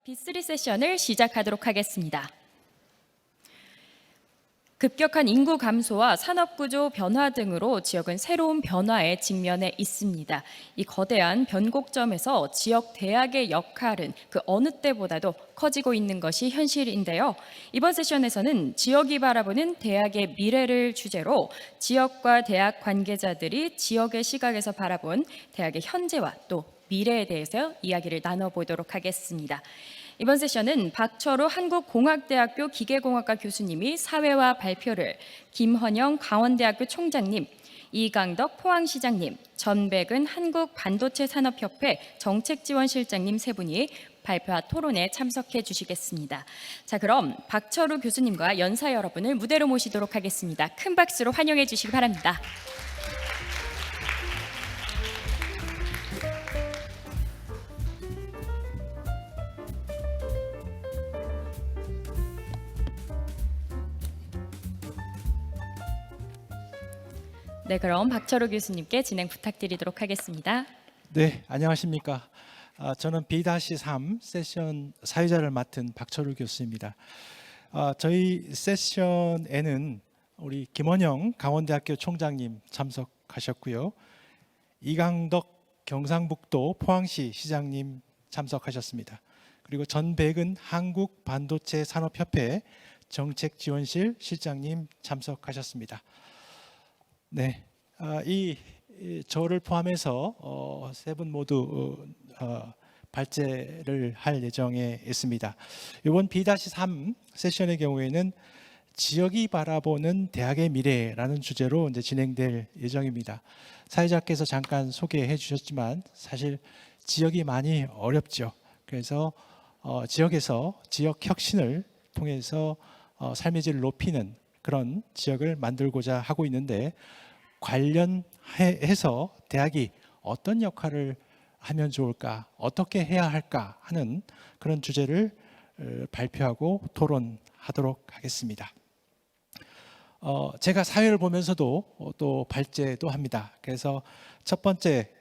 B3 세션을 시작하도록 하겠습니다. 급격한 인구 감소와 산업구조 변화 등으로 지역은 새로운 변화에 직면해 있습니다. 이 거대한 변곡점에서 지역 대학의 역할은 그 어느 때보다도 커지고 있는 것이 현실인데요. 이번 세션에서는 지역이 바라보는 대학의 미래를 주제로 지역과 대학 관계자들이 지역의 시각에서 바라본 대학의 현재와 또 미래에 대해서 이야기를 나눠보도록 하겠습니다. 이번 세션은 박철우 한국공학대학교 기계공학과 교수님이 사회와 발표를, 김헌영 강원대학교 총장님, 이강덕 포항시장님, 전백은 한국반도체산업협회 정책지원실장님 세 분이 발표와 토론에 참석해 주시겠습니다. 자, 그럼 박철우 교수님과 연사 여러분을 무대로 모시도록 하겠습니다. 큰 박수로 환영해 주시기 바랍니다. 네, 그럼 박철우 교수님께 진행 부탁드리도록 하겠습니다. 네, 안녕하십니까. 저는 B-3 세션 사회자를 맡은 박철우 교수입니다. 저희 세션에는 우리 김헌영 강원대학교 총장님 참석하셨고요. 이강덕 경상북도 포항시 시장님 참석하셨습니다. 그리고 전백은 한국반도체산업협회 정책지원실 실장님 참석하셨습니다. 네, 저를 포함해서 세 분 모두 발제를 할 예정에 있습니다. 이번 B-3 세션의 경우에는 지역이 바라보는 대학의 미래라는 주제로 이제 진행될 예정입니다. 사회자께서 잠깐 소개해 주셨지만 사실 지역이 많이 어렵죠. 그래서 지역에서 지역 혁신을 통해서 삶의 질을 높이는 그런 지역을 만들고자 하고 있는데, 관련해서 대학이 어떤 역할을 하면 좋을까, 어떻게 해야 할까 하는 그런 주제를 발표하고 토론하도록 하겠습니다. 제가 사회를 보면서도 또 발제도 합니다. 그래서 첫 번째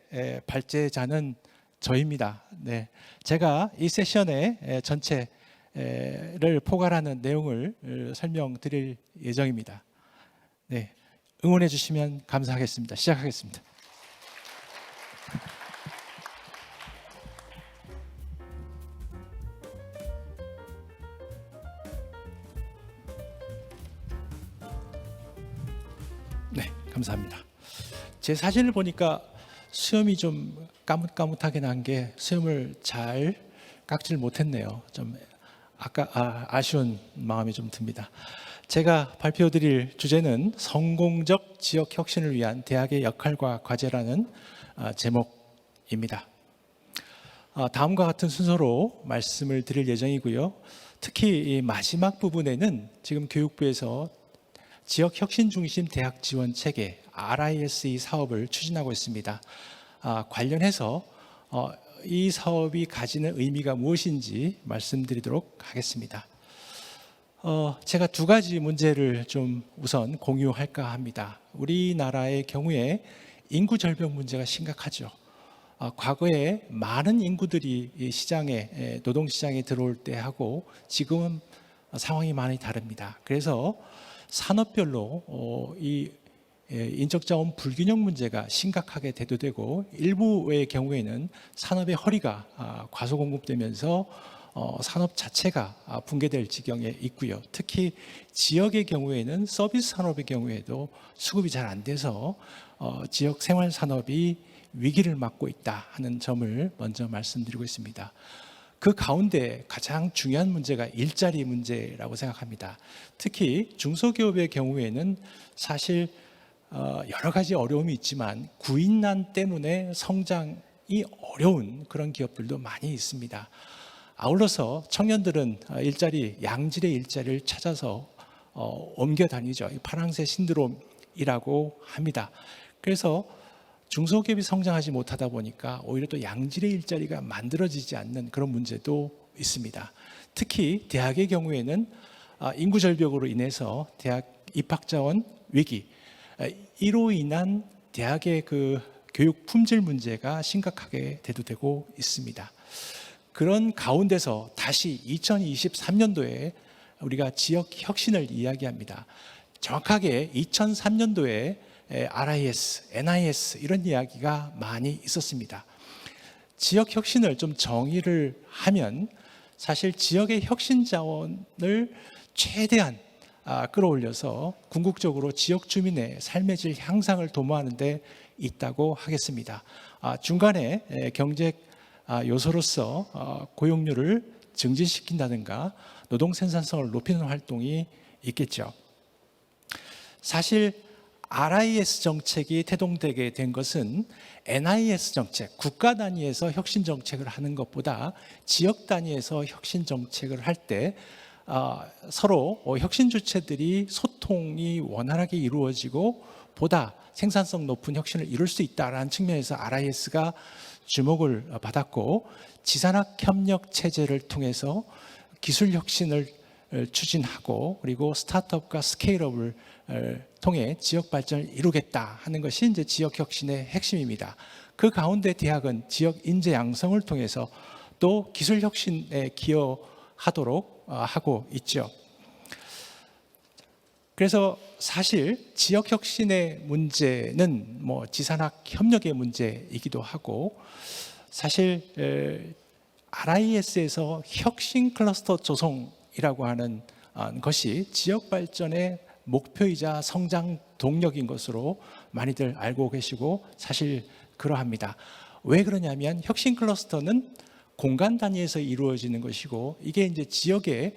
발제자는 저입니다. 네, 제가 이 세션의 전체를 포괄하는 내용을 설명드릴 예정입니다. 네, 응원해 주시면 감사하겠습니다. 시작하겠습니다. 네, 감사합니다. 제 사진을 보니까 수염이 좀 까뭇까뭇하게 난 게 수염을 잘 깎지를 못했네요. 좀 아쉬운 마음이 좀 듭니다. 제가 발표드릴 주제는 성공적 지역 혁신을 위한 대학의 역할과 과제라는 제목입니다. 다음과 같은 순서로 말씀을 드릴 예정이고요. 특히 이 마지막 부분에는 지금 교육부에서 지역 혁신 중심 대학 지원 체계 RISE 사업을 추진하고 있습니다. 관련해서 이 사업이 가지는 의미가 무엇인지 말씀드리도록 하겠습니다. 제가 두 가지 문제를 좀 우선 공유할까 합니다. 우리나라의 경우에 인구 절벽 문제가 심각하죠. 과거에 많은 인구들이 이 시장에, 노동시장에 들어올 때 하고 지금은 상황이 많이 다릅니다. 그래서 산업별로 이 인적자원 불균형 문제가 심각하게 대두되고, 일부의 경우에는 산업의 허리가 과소공급되면서 산업 자체가 붕괴될 지경에 있고요. 특히 지역의 경우에는 서비스 산업의 경우에도 수급이 잘 안 돼서 지역 생활 산업이 위기를 맞고 있다 하는 점을 먼저 말씀드리고 있습니다. 그 가운데 가장 중요한 문제가 일자리 문제라고 생각합니다. 특히 중소기업의 경우에는 사실 여러 가지 어려움이 있지만 구인난 때문에 성장이 어려운 그런 기업들도 많이 있습니다. 아울러서 청년들은 양질의 일자리를 찾아서 옮겨 다니죠. 파랑새 신드롬이라고 합니다. 그래서 중소기업이 성장하지 못하다 보니까 오히려 또 양질의 일자리가 만들어지지 않는 그런 문제도 있습니다. 특히 대학의 경우에는 인구 절벽으로 인해서 대학 입학 자원 위기, 이로 인한 대학의 그 교육 품질 문제가 심각하게 대두되고 있습니다. 그런 가운데서 다시 2023년도에 우리가 지역 혁신을 이야기합니다. 정확하게 2003년도에 RIS, NIS 이런 이야기가 많이 있었습니다. 지역 혁신을 좀 정의를 하면 사실 지역의 혁신 자원을 최대한 끌어올려서 궁극적으로 지역 주민의 삶의 질 향상을 도모하는 데 있다고 하겠습니다. 중간에 경제 요소로서 고용률을 증진시킨다든가 노동 생산성을 높이는 활동이 있겠죠. 사실 RIS 정책이 태동되게 된 것은 NIS 정책, 국가 단위에서 혁신 정책을 하는 것보다 지역 단위에서 혁신 정책을 할 때 서로 혁신 주체들이 소통이 원활하게 이루어지고 보다 생산성 높은 혁신을 이룰 수 있다는 측면에서 RIS가 주목을 받았고, 지산학 협력 체제를 통해서 기술 혁신을 추진하고 그리고 스타트업과 스케일업을 통해 지역 발전을 이루겠다 하는 것이 이제 지역 혁신의 핵심입니다. 그 가운데 대학은 지역 인재 양성을 통해서 또 기술 혁신에 기여하도록 하고 있죠. 그래서 사실 지역 혁신의 문제는 지산학 협력의 문제이기도 하고, 사실 RIS에서 혁신 클러스터 조성이라고 하는 것이 지역 발전의 목표이자 성장 동력인 것으로 많이들 알고 계시고 사실 그러합니다. 왜 그러냐면 혁신 클러스터는 공간 단위에서 이루어지는 것이고 이게 이제 지역의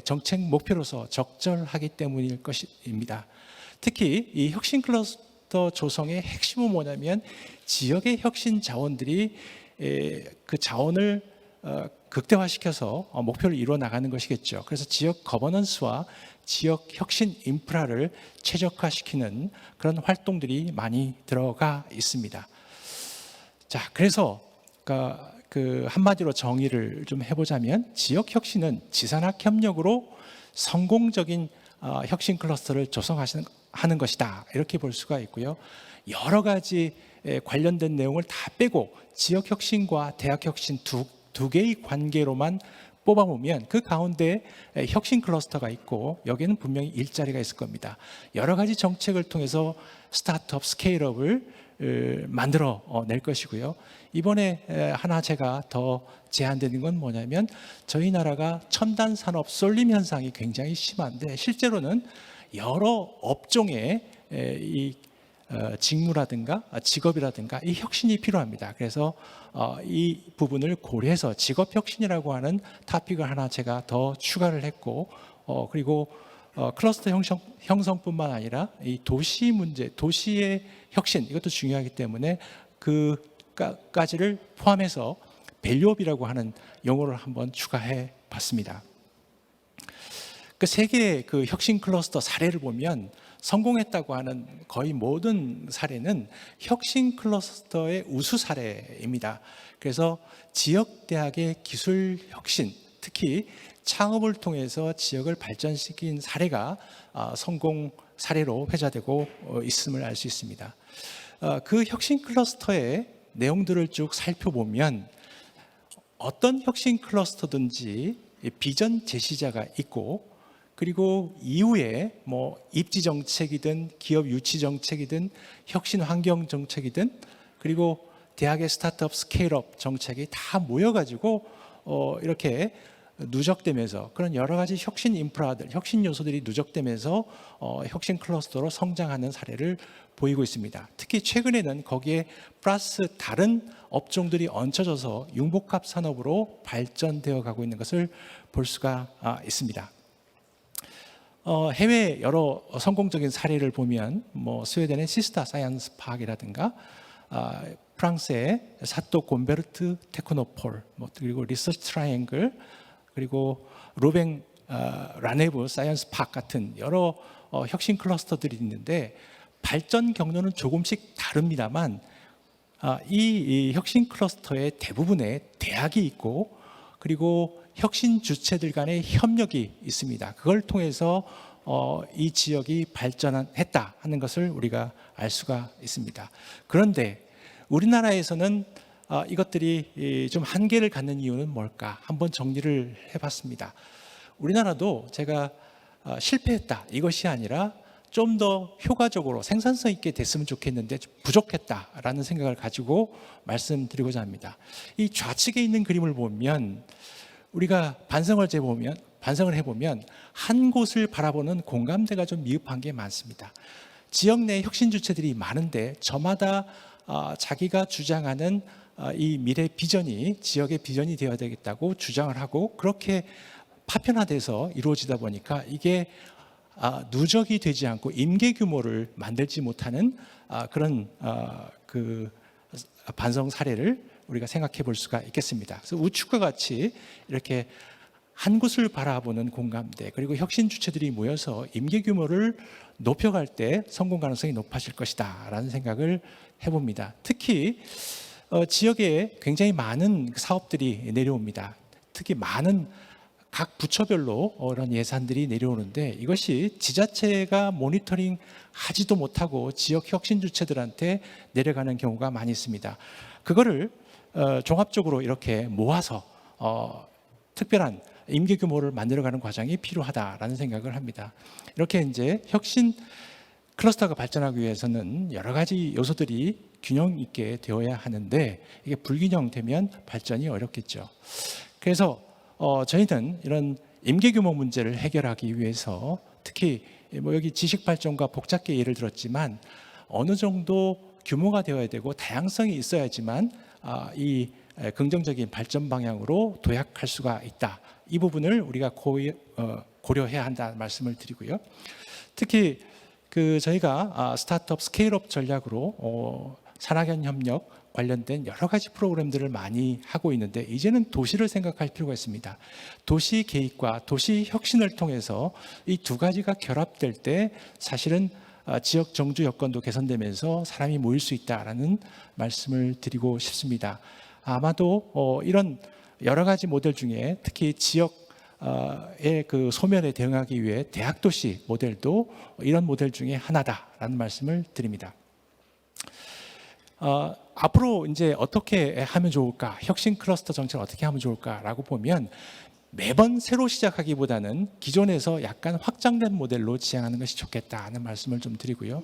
정책 목표로서 적절하기 때문일 것입니다. 특히 이 혁신 클러스터 조성의 핵심은 뭐냐면 지역의 혁신 자원들이 그 자원을 극대화시켜서 목표를 이루어 나가는 것이겠죠. 그래서 지역 거버넌스와 지역 혁신 인프라를 최적화시키는 그런 활동들이 많이 들어가 있습니다. 자, 그래서 그 한마디로 정의를 좀 해보자면 지역 혁신은 지산학 협력으로 성공적인 혁신 클러스터를 조성하는 것이다, 이렇게 볼 수가 있고요. 여러 가지 관련된 내용을 다 빼고 지역 혁신과 대학 혁신 두 개의 관계로만 뽑아보면 그 가운데 혁신 클러스터가 있고 여기에는 분명히 일자리가 있을 겁니다. 여러 가지 정책을 통해서 스타트업, 스케일업을 만들어 낼 것이고요. 이번에 하나 제가 더 제안되는 건 뭐냐면 저희 나라가 첨단 산업 쏠림 현상이 굉장히 심한데 실제로는 여러 업종의 이 직무라든가 직업이라든가 이 혁신이 필요합니다. 그래서 이 부분을 고려해서 직업 혁신이라고 하는 토픽을 하나 제가 더 추가를 했고, 그리고 클러스터 형성뿐만 아니라 이 도시 문제, 도시의 혁신, 이것도 중요하기 때문에 그까지를 포함해서 밸류업이라고 하는 용어를 한번 추가해 봤습니다. 그 세계의 그 혁신 클러스터 사례를 보면 성공했다고 하는 거의 모든 사례는 혁신 클러스터의 우수 사례입니다. 그래서 지역 대학의 기술 혁신, 특히 창업을 통해서 지역을 발전시킨 사례가 성공 사례로 회자되고 있음을 알 수 있습니다. 그 혁신 클러스터의 내용들을 쭉 살펴보면 어떤 혁신 클러스터든지 비전 제시자가 있고, 그리고 이후에 입지 정책이든 기업 유치 정책이든 혁신 환경 정책이든 그리고 대학의 스타트업 스케일업 정책이 다 모여가지고 이렇게 누적되면서 그런 여러 가지 혁신 인프라들, 혁신 요소들이 누적되면서 혁신 클러스터로 성장하는 사례를 보이고 있습니다. 특히 최근에는 거기에 플러스 다른 업종들이 얹혀져서 융복합 산업으로 발전되어 가고 있는 것을 볼 수가 있습니다. 해외 여러 성공적인 사례를 보면 스웨덴의 시스타 사이언스 파크이라든가 프랑스의 사또 곰베르트 테크노폴, 그리고 리서치 트라이앵글, 그리고 로뱅 라네브 사이언스 파크 같은 여러 혁신 클러스터들이 있는데 발전 경로는 조금씩 다릅니다만 이 혁신 클러스터의 대부분에 대학이 있고 그리고 혁신 주체들 간의 협력이 있습니다. 그걸 통해서 이 지역이 발전했다 하는 것을 우리가 알 수가 있습니다. 그런데 우리나라에서는 이것들이 좀 한계를 갖는 이유는 뭘까? 한번 정리를 해봤습니다. 우리나라도 제가 실패했다 이것이 아니라 좀 더 효과적으로 생산성 있게 됐으면 좋겠는데 부족했다라는 생각을 가지고 말씀드리고자 합니다. 이 좌측에 있는 그림을 보면 우리가 반성을 해보면 한 곳을 바라보는 공감대가 좀 미흡한 게 많습니다. 지역 내 혁신 주체들이 많은데 저마다 자기가 주장하는 이 미래 비전이 지역의 비전이 되어야 되겠다고 주장을 하고 그렇게 파편화돼서 이루어지다 보니까 이게 누적이 되지 않고 임계 규모를 만들지 못하는 그런 그 반성 사례를 우리가 생각해 볼 수가 있겠습니다. 그래서 우측과 같이 이렇게 한 곳을 바라보는 공감대 그리고 혁신 주체들이 모여서 임계 규모를 높여갈 때 성공 가능성이 높아질 것이다 라는 생각을 해봅니다. 특히 지역에 굉장히 많은 사업들이 내려옵니다. 특히 많은 각 부처별로 이런 예산들이 내려오는데 이것이 지자체가 모니터링 하지도 못하고 지역 혁신 주체들한테 내려가는 경우가 많이 있습니다. 그거를 종합적으로 이렇게 모아서 특별한 임계 규모를 만들어가는 과정이 필요하다라는 생각을 합니다. 이렇게 이제 혁신 클러스터가 발전하기 위해서는 여러 가지 요소들이 균형 있게 되어야 하는데 이게 불균형되면 발전이 어렵겠죠. 그래서 저희는 이런 임계 규모 문제를 해결하기 위해서 특히 뭐 여기 지식 발전과 복잡계 예를 들었지만 어느 정도 규모가 되어야 되고 다양성이 있어야지만 이 긍정적인 발전 방향으로 도약할 수가 있다. 이 부분을 우리가 고려해야 한다는 말씀을 드리고요. 특히 저희가 스타트업 스케일업 전략으로 산학연 협력 관련된 여러 가지 프로그램들을 많이 하고 있는데 이제는 도시를 생각할 필요가 있습니다. 도시 계획과 도시 혁신을 통해서 이 두 가지가 결합될 때 사실은 지역 정주 여건도 개선되면서 사람이 모일 수 있다라는 말씀을 드리고 싶습니다. 아마도 이런 여러 가지 모델 중에 특히 지역의 그 소멸에 대응하기 위해 대학도시 모델도 이런 모델 중에 하나다라는 말씀을 드립니다. 앞으로 이제 어떻게 하면 좋을까? 혁신 클러스터 정책을 어떻게 하면 좋을까라고 보면 매번 새로 시작하기보다는 기존에서 약간 확장된 모델로 지향하는 것이 좋겠다는 말씀을 좀 드리고요.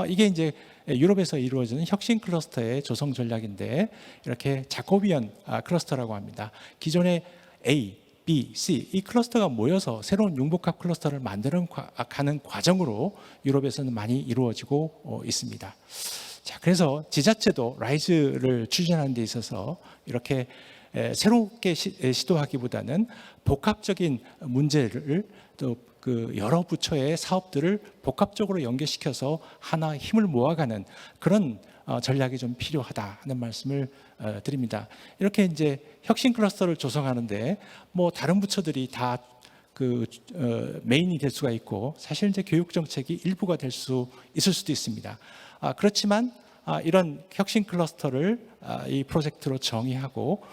이게 이제 유럽에서 이루어지는 혁신 클러스터의 조성 전략인데 이렇게 자코비언 클러스터라고 합니다. 기존의 A, B, C 이 클러스터가 모여서 새로운 융복합 클러스터를 만들어가는 과정으로 유럽에서는 많이 이루어지고 있습니다. 자, 그래서 지자체도 라이즈를 추진하는 데 있어서 이렇게 새롭게 시도하기보다는 복합적인 문제를 또 여러 부처의 사업들을 복합적으로 연계시켜서 하나 힘을 모아가는 그런 전략이 좀 필요하다 하는 말씀을 드립니다. 이렇게 이제 혁신 클러스터를 조성하는데 뭐 다른 부처들이 다 메인이 될 수가 있고 사실 이제 교육 정책이 일부가 될 수 있을 수도 있습니다. 그렇지만 이런 혁신 클러스터를 이 프로젝트로 정의하고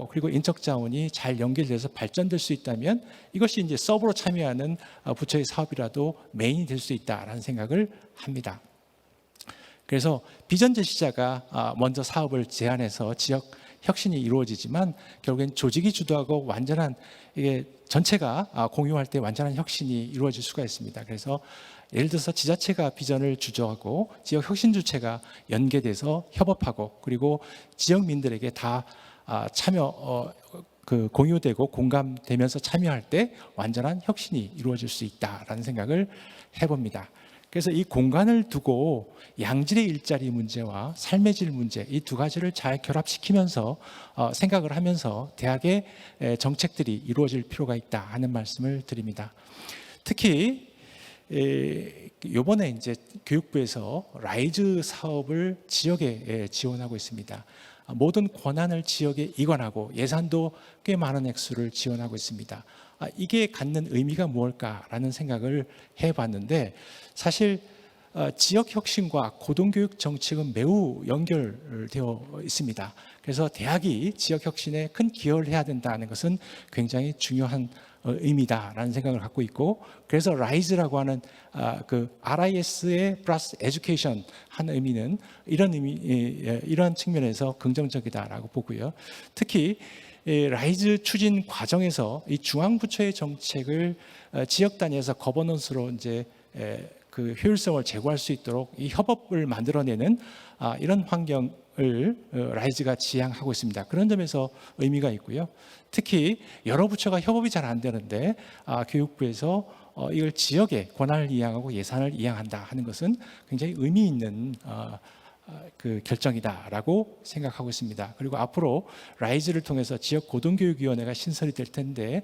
그리고 인적 자원이 잘 연결돼서 발전될 수 있다면 이것이 이제 서브로 참여하는 부처의 사업이라도 메인이 될 수 있다라는 생각을 합니다. 그래서 비전 제시자가 먼저 사업을 제안해서 지역 혁신이 이루어지지만 결국엔 조직이 주도하고 완전한 이게 전체가 공유할 때 완전한 혁신이 이루어질 수가 있습니다. 그래서 예를 들어서 지자체가 비전을 주도하고 지역 혁신 주체가 연계돼서 협업하고 그리고 지역민들에게 다 참여 공유되고 공감되면서 참여할 때 완전한 혁신이 이루어질 수 있다라는 생각을 해봅니다. 그래서 이 공간을 두고 양질의 일자리 문제와 삶의 질 문제 이 두 가지를 잘 결합시키면서 생각을 하면서 대학의 정책들이 이루어질 필요가 있다 하는 말씀을 드립니다. 특히 이번에 이제 교육부에서 라이즈 사업을 지역에 지원하고 있습니다. 모든 권한을 지역에 이관하고 예산도 꽤 많은 액수를 지원하고 있습니다. 이게 갖는 의미가 무엇일까라는 생각을 해봤는데 사실 지역 혁신과 고등교육 정책은 매우 연결되어 있습니다. 그래서 대학이 지역 혁신에 큰 기여를 해야 된다는 것은 굉장히 중요한 의미다라는 생각을 갖고 있고, 그래서 라이즈라고 하는 그 RIS의 플러스 에듀케이션 한 의미는 이런 측면에서 긍정적이다라고 보고요. 특히 라이즈 추진 과정에서 이 중앙부처의 정책을 지역 단위에서 거버넌스로 이제 그 효율성을 제고할 수 있도록 이 협업을 만들어내는 이런 환경을 라이즈가 지향하고 있습니다. 그런 점에서 의미가 있고요. 특히 여러 부처가 협업이 잘 안 되는데 교육부에서 이걸 지역의 권한을 이양하고 예산을 이양한다 하는 것은 굉장히 의미 있는 그 결정이다라고 생각하고 있습니다. 그리고 앞으로 라이즈를 통해서 지역 고등교육위원회가 신설이 될 텐데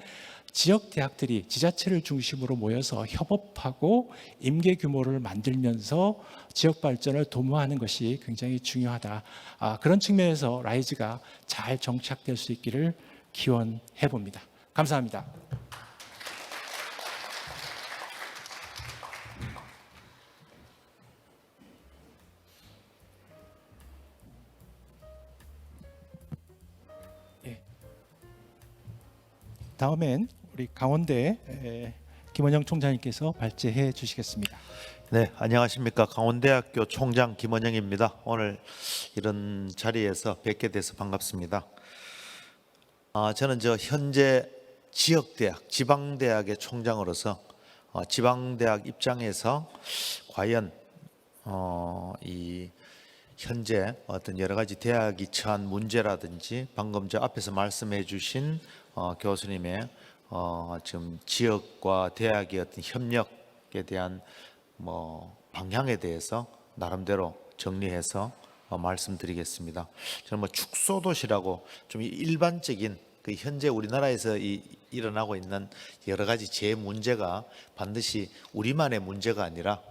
지역 대학들이 지자체를 중심으로 모여서 협업하고 임계 규모를 만들면서 지역 발전을 도모하는 것이 굉장히 중요하다. 그런 측면에서 라이즈가 잘 정착될 수 있기를 기원해 봅니다. 감사합니다. 다음엔 우리 강원대 김원영 총장님께서 발제해 주시겠습니다. 네, 안녕하십니까. 강원대학교 총장 김원영입니다. 오늘 이런 자리에서 뵙게 돼서 반갑습니다. 저는 현재 지역대학, 지방대학의 총장으로서 지방대학 입장에서 과연 이 현재 어떤 여러 가지 대학이 처한 문제라든지 방금 저 앞에서 말씀해 주신 교수님의 지금 지역과 대학의 어떤 협력에 대한 방향에 대해서 나름대로 정리해서 말씀드리겠습니다. 저는 축소도시라고 좀 일반적인 그 현재 우리나라에서 일어나고 있는 여러 가지 재해 문제가 반드시 우리만의 문제가 아니라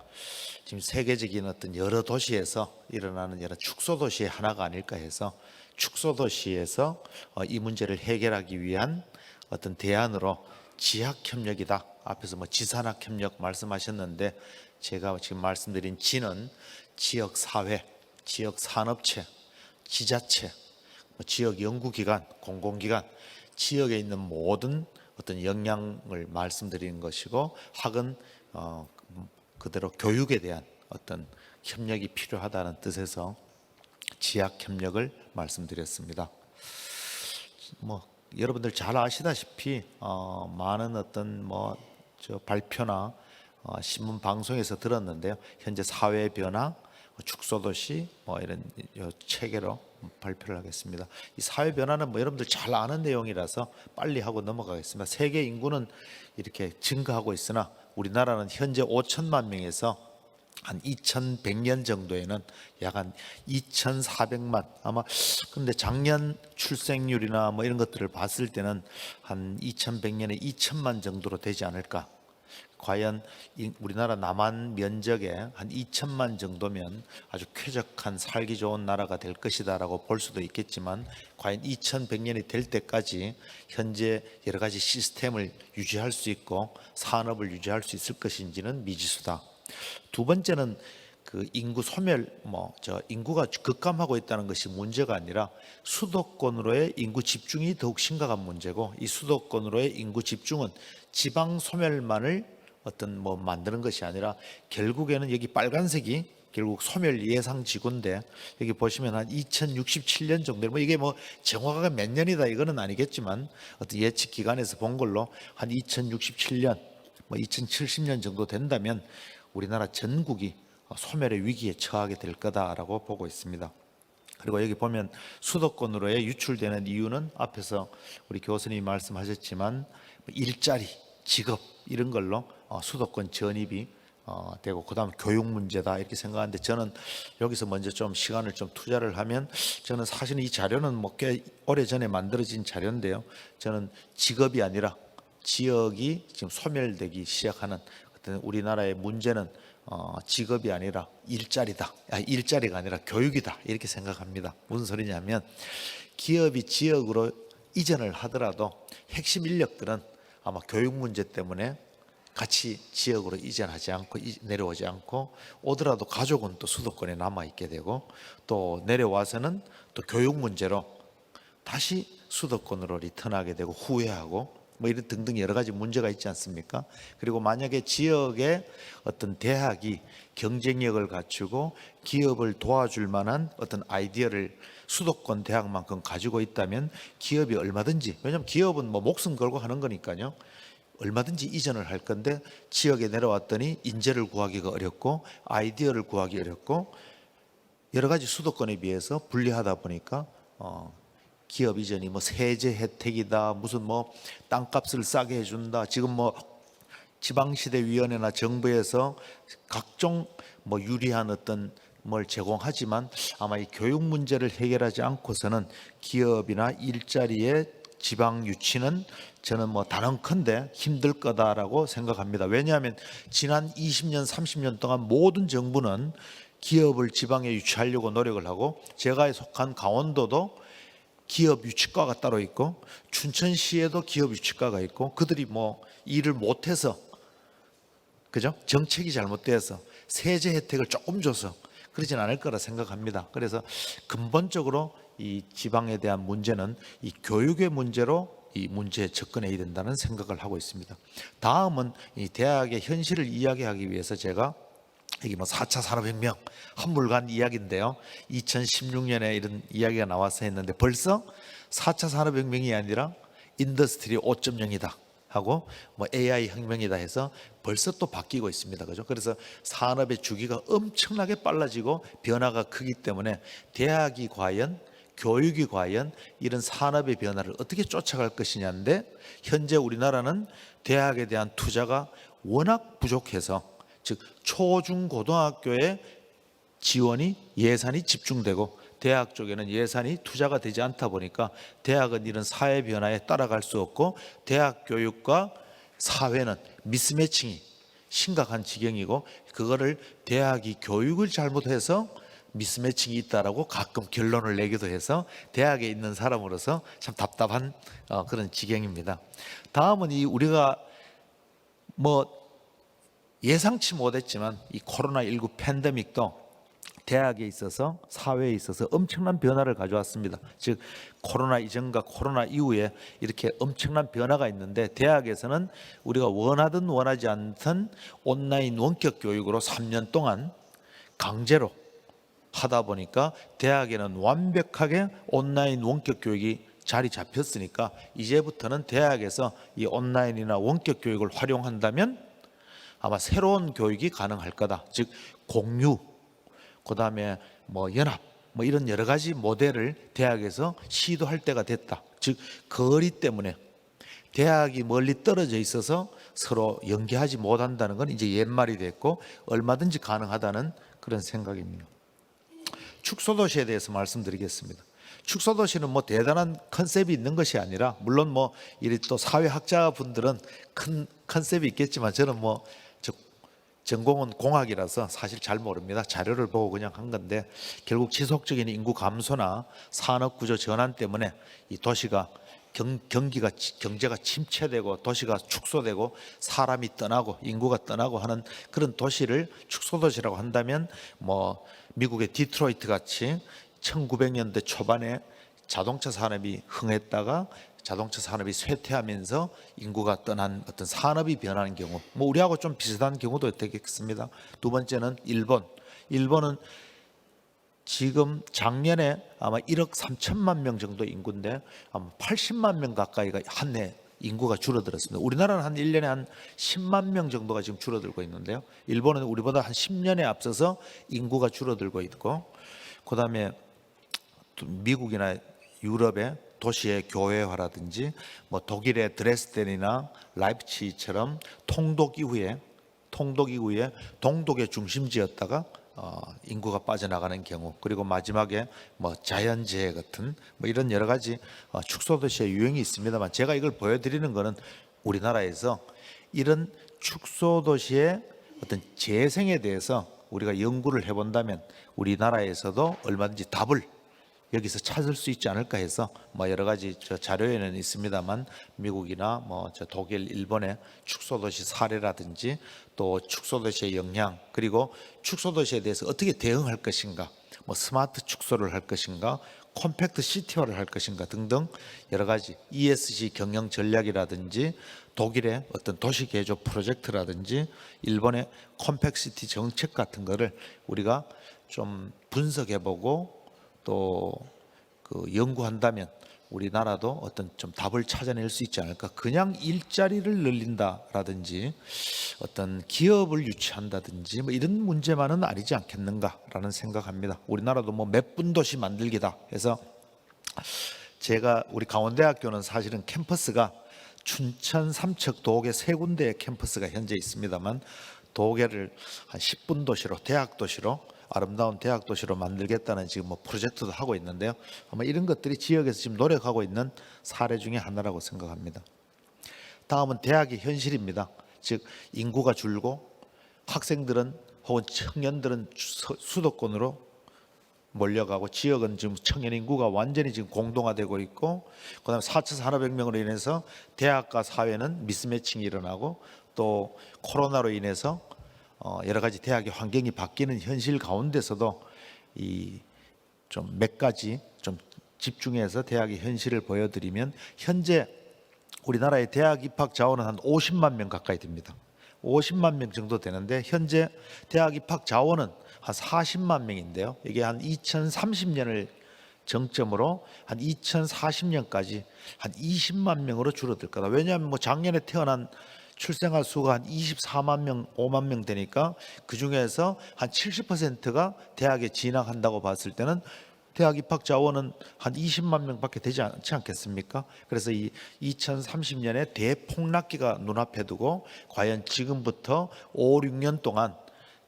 지금 세계적인 어떤 여러 도시에서 일어나는 여러 축소도시의 하나가 아닐까 해서 축소도시에서 이 문제를 해결하기 위한 어떤 대안으로 지학협력이다. 앞에서 지산학협력 말씀하셨는데 제가 지금 말씀드린 지는 지역사회, 지역산업체, 지자체, 지역연구기관, 공공기관, 지역에 있는 모든 어떤 역량을 말씀드리는 것이고, 학은 그대로 교육에 대한 어떤 협력이 필요하다는 뜻에서 지학협력을 말씀드렸습니다. 여러분들 잘 아시다시피 많은 어떤 발표나 신문 방송에서 들었는데요. 현재 사회 변화, 축소도시 이런 체계로 발표를 하겠습니다. 이 사회 변화는 여러분들 잘 아는 내용이라서 빨리 하고 넘어가겠습니다. 세계 인구는 이렇게 증가하고 있으나 우리나라는 현재 5천만 명에서 한 2100년 정도에는 약 한 2400만, 아마 근데 작년 출생률이나 이런 것들을 봤을 때는 한 2100년에 2000만 정도로 되지 않을까. 과연 우리나라 남한 면적의 한 2000만 정도면 아주 쾌적한 살기 좋은 나라가 될 것이다라고 볼 수도 있겠지만, 과연 2100년이 될 때까지 현재 여러 가지 시스템을 유지할 수 있고 산업을 유지할 수 있을 것인지는 미지수다. 두 번째는 그 인구 소멸, 인구가 급감하고 있다는 것이 문제가 아니라 수도권으로의 인구 집중이 더욱 심각한 문제고, 이 수도권으로의 인구 집중은 지방 소멸만을 만드는 것이 아니라 결국에는 여기 빨간색이 결국 소멸 예상 지구인데, 여기 보시면 한 2067년 정도, 이게 정확하게 몇 년이다 이거는 아니겠지만 어떤 예측 기관에서 본 걸로 한 2067년, 2070년 정도 된다면 우리나라 전국이 소멸의 위기에 처하게 될 거다라고 보고 있습니다. 그리고 여기 보면 수도권으로의 유출되는 이유는 앞에서 우리 교수님이 말씀하셨지만 일자리, 직업 이런 걸로 수도권 전입이 되고, 그 다음 교육 문제다 이렇게 생각하는데, 저는 여기서 먼저 좀 시간을 좀 투자를 하면, 저는 사실 이 자료는 꽤 오래전에 만들어진 자료인데요, 저는 직업이 아니라 지역이 지금 소멸되기 시작하는 어떤 우리나라의 문제는 직업이 아니라 일자리다. 일자리가 아니라 교육이다 이렇게 생각합니다. 무슨 소리냐면, 기업이 지역으로 이전을 하더라도 핵심 인력들은 아마 교육 문제 때문에 같이 지역으로 이전하지 않고 내려오지 않고 오더라도 가족은 또 수도권에 남아 있게 되고 또 내려와서는 또 교육 문제로 다시 수도권으로 리턴하게 되고 후회하고 뭐 이런 등등 여러 가지 문제가 있지 않습니까? 그리고 만약에 지역의 어떤 대학이 경쟁력을 갖추고 기업을 도와줄 만한 어떤 아이디어를 수도권 대학만큼 가지고 있다면 기업이 얼마든지, 왜냐하면 기업은 뭐 목숨 걸고 하는 거니까요, 얼마든지 이전을 할 건데 지역에 내려왔더니 인재를 구하기가 어렵고 아이디어를 구하기 어렵고 여러 가지 수도권에 비해서 불리하다 보니까 기업 이전이 뭐 세제 혜택이다, 무슨 뭐 땅값을 싸게 해준다, 지금 뭐 지방시대위원회나 정부에서 각종 뭐 유리한 어떤 뭘 제공하지만 아마 이 교육 문제를 해결하지 않고서는 기업이나 일자리의 지방 유치는 저는 뭐 단언컨대 힘들 거다라고 생각합니다. 왜냐하면 지난 20년, 30년 동안 모든 정부는 기업을 지방에 유치하려고 노력을 하고, 제가 속한 강원도도 기업 유치과가 따로 있고 춘천시에도 기업 유치과가 있고, 그들이 뭐 일을 못해서, 그죠? 정책이 잘못돼서 세제 혜택을 조금 줘서 그러진 않을 거라 생각합니다. 그래서 근본적으로 이 지방에 대한 문제는 이 교육의 문제로 이 문제에 접근해야 된다는 생각을 하고 있습니다. 다음은 이 대학의 현실을 이야기하기 위해서 제가 이게 뭐 4차 산업혁명 한물간 이야기인데요, 2016년에 이런 이야기가 나와서 했는데 벌써 4차 산업혁명이 아니라 인더스트리 5.0이다 하고 뭐 AI 혁명이다 해서 벌써 또 바뀌고 있습니다. 그죠? 그래서 산업의 주기가 엄청나게 빨라지고 변화가 크기 때문에 대학이 과연, 교육이 과연 이런 산업의 변화를 어떻게 쫓아갈 것이냐인데, 현재 우리나라는 대학에 대한 투자가 워낙 부족해서, 즉 초중고등학교에 지원이, 예산이 집중되고 대학 쪽에는 예산이 투자가 되지 않다 보니까 대학은 이런 사회 변화에 따라갈 수 없고 대학 교육과 사회는 미스매칭이 심각한 지경이고, 그거를 대학이 교육을 잘못해서 미스매칭이 있다라고 가끔 결론을 내기도 해서 대학에 있는 사람으로서 참 답답한 그런 지경입니다. 다음은 이 우리가 뭐 예상치 못했지만 이 코로나19 팬데믹도 대학에 있어서, 사회에 있어서 엄청난 변화를 가져왔습니다. 즉 코로나 이전과 코로나 이후에 이렇게 엄청난 변화가 있는데, 대학에서는 우리가 원하든 원하지 않든 온라인 원격 교육으로 3년 동안 강제로 하다 보니까 대학에는 완벽하게 온라인 원격 교육이 자리 잡혔으니까 이제부터는 대학에서 이 온라인이나 원격 교육을 활용한다면 아마 새로운 교육이 가능할 거다. 즉 공유, 그다음에 뭐 연합, 뭐 이런 여러 가지 모델을 대학에서 시도할 때가 됐다. 즉 거리 때문에 대학이 멀리 떨어져 있어서 서로 연계하지 못한다는 건 이제 옛말이 됐고 얼마든지 가능하다는 그런 생각입니다. 축소도시에 대해서 말씀드리겠습니다. 축소도시는 뭐 대단한 컨셉이 있는 것이 아니라, 물론 뭐 이리 또 사회학자분들은 큰 컨셉이 있겠지만 저는 뭐 전공은 공학이라서 사실 잘 모릅니다. 자료를 보고 그냥 한 건데, 결국 지속적인 인구 감소나 산업 구조 전환 때문에 이 도시가 경제가 침체되고 도시가 축소되고 사람이 떠나고 인구가 떠나고 하는 그런 도시를 축소도시라고 한다면, 뭐 미국의 디트로이트 같이 1900년대 초반에 자동차 산업이 흥했다가 자동차 산업이 쇠퇴하면서 인구가 떠난 어떤 산업이 변하는 경우, 뭐 우리하고 좀 비슷한 경우도 되겠습니다. 두 번째는 일본은 지금 작년에 아마 1억 3천만 명 정도 인구인데 아마 80만 명 가까이가 한 해 인구가 줄어들었습니다. 우리나라는 한 1년에 한 10만 명 정도가 지금 줄어들고 있는데요, 일본은 우리보다 한 10년에 앞서서 인구가 줄어들고 있고, 그다음에 또 미국이나 유럽의 도시의 교회화라든지 뭐 독일의 드레스덴이나 라이프치히처럼 통독 이후에 동독의 중심지였다가 인구가 빠져나가는 경우, 그리고 마지막에 뭐 자연재해 같은 뭐 이런 여러 가지 축소도시의 유형이 있습니다만, 제가 이걸 보여드리는 것은 우리나라에서 이런 축소도시의 어떤 재생에 대해서 우리가 연구를 해본다면 우리나라에서도 얼마든지 답을 여기서 찾을 수 있지 않을까 해서 뭐 여러 가지 저 자료에는 있습니다만 미국이나 뭐 저 독일, 일본의 축소도시 사례라든지 또 축소도시의 영향, 그리고 축소도시에 대해서 어떻게 대응할 것인가, 뭐 스마트 축소를 할 것인가, 컴팩트 시티화를 할 것인가 등등 여러 가지 ESG 경영 전략이라든지 독일의 어떤 도시 개조 프로젝트라든지 일본의 컴팩시티 정책 같은 거를 우리가 좀 분석해보고 또 그 연구한다면 우리나라도 어떤 좀 답을 찾아낼 수 있지 않을까. 그냥 일자리를 늘린다라든지 어떤 기업을 유치한다든지 뭐 이런 문제만은 아니지 않겠는가라는 생각합니다. 우리나라도 뭐 몇 분 도시 만들기다 해서 제가 우리 강원대학교는 사실은 캠퍼스가 춘천, 삼척, 도계 세 군데의 캠퍼스가 현재 있습니다만 도계를 한 10분 도시로, 대학 도시로, 아름다운 대학 도시로 만들겠다는 지금 뭐 프로젝트도 하고 있는데요. 아마 이런 것들이 지역에서 지금 노력하고 있는 사례 중에 하나라고 생각합니다. 다음은 대학의 현실입니다. 즉 인구가 줄고 학생들은 혹은 청년들은 수도권으로 몰려가고 지역은 지금 청년 인구가 완전히 지금 공동화되고 있고, 그다음에 4차 산업혁명으로 인해서 대학과 사회는 미스매칭이 일어나고 또 코로나로 인해서 여러 가지 대학의 환경이 바뀌는 현실 가운데서도 이 좀 몇 가지 좀 집중해서 대학의 현실을 보여드리면, 현재 우리나라의 대학 입학 자원은 한 50만 명 가까이 됩니다. 50만 명 정도 되는데 현재 대학 입학 자원은 한 40만 명인데요. 이게 한 2030년을 정점으로 한 2040년까지 한 20만 명으로 줄어들 거다. 왜냐하면 뭐 작년에 태어난 출생아 수가 한 24만 명, 5만 명 되니까 그 중에서 한 70%가 대학에 진학한다고 봤을 때는 대학 입학 자원은 한 20만 명밖에 되지 않지 않겠습니까? 그래서 이 2030년에 대폭락기가 눈앞에 두고 과연 지금부터 5, 6년 동안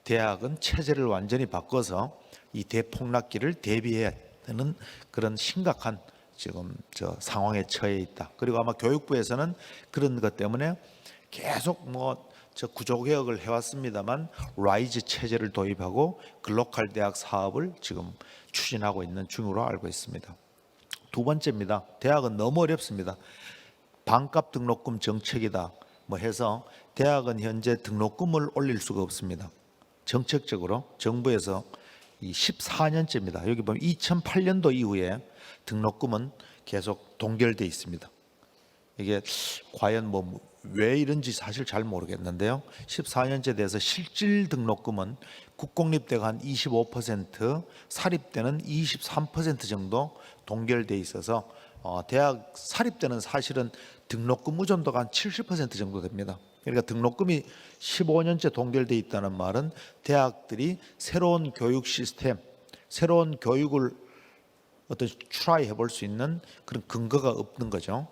대학은 체제를 완전히 바꿔서 이 대폭락기를 대비해야 되는 그런 심각한 지금 저 상황에 처해 있다. 그리고 아마 교육부에서는 그런 것 때문에 계속 뭐 저 구조개혁을 해왔습니다만 라이즈 체제를 도입하고 글로컬 대학 사업을 지금 추진하고 있는 중으로 알고 있습니다. 두 번째입니다. 대학은 너무 어렵습니다. 반값 등록금 정책이다 뭐 해서 대학은 현재 등록금을 올릴 수가 없습니다. 정책적으로 정부에서 이 14년째입니다. 여기 보면 2008년도 이후에 등록금은 계속 동결돼 있습니다. 이게 과연 뭐 왜 이런지 사실 잘 모르겠는데요. 14년째 돼서 실질 등록금은 국공립대가 한 25%, 사립대는 23% 정도 동결돼 있어서 대학 사립대는 사실은 등록금 의존도가 한 70% 정도 됩니다. 그러니까 등록금이 15년째 동결돼 있다는 말은 대학들이 새로운 교육 시스템, 새로운 교육을 어떤 트라이 해볼 수 있는 그런 근거가 없는 거죠.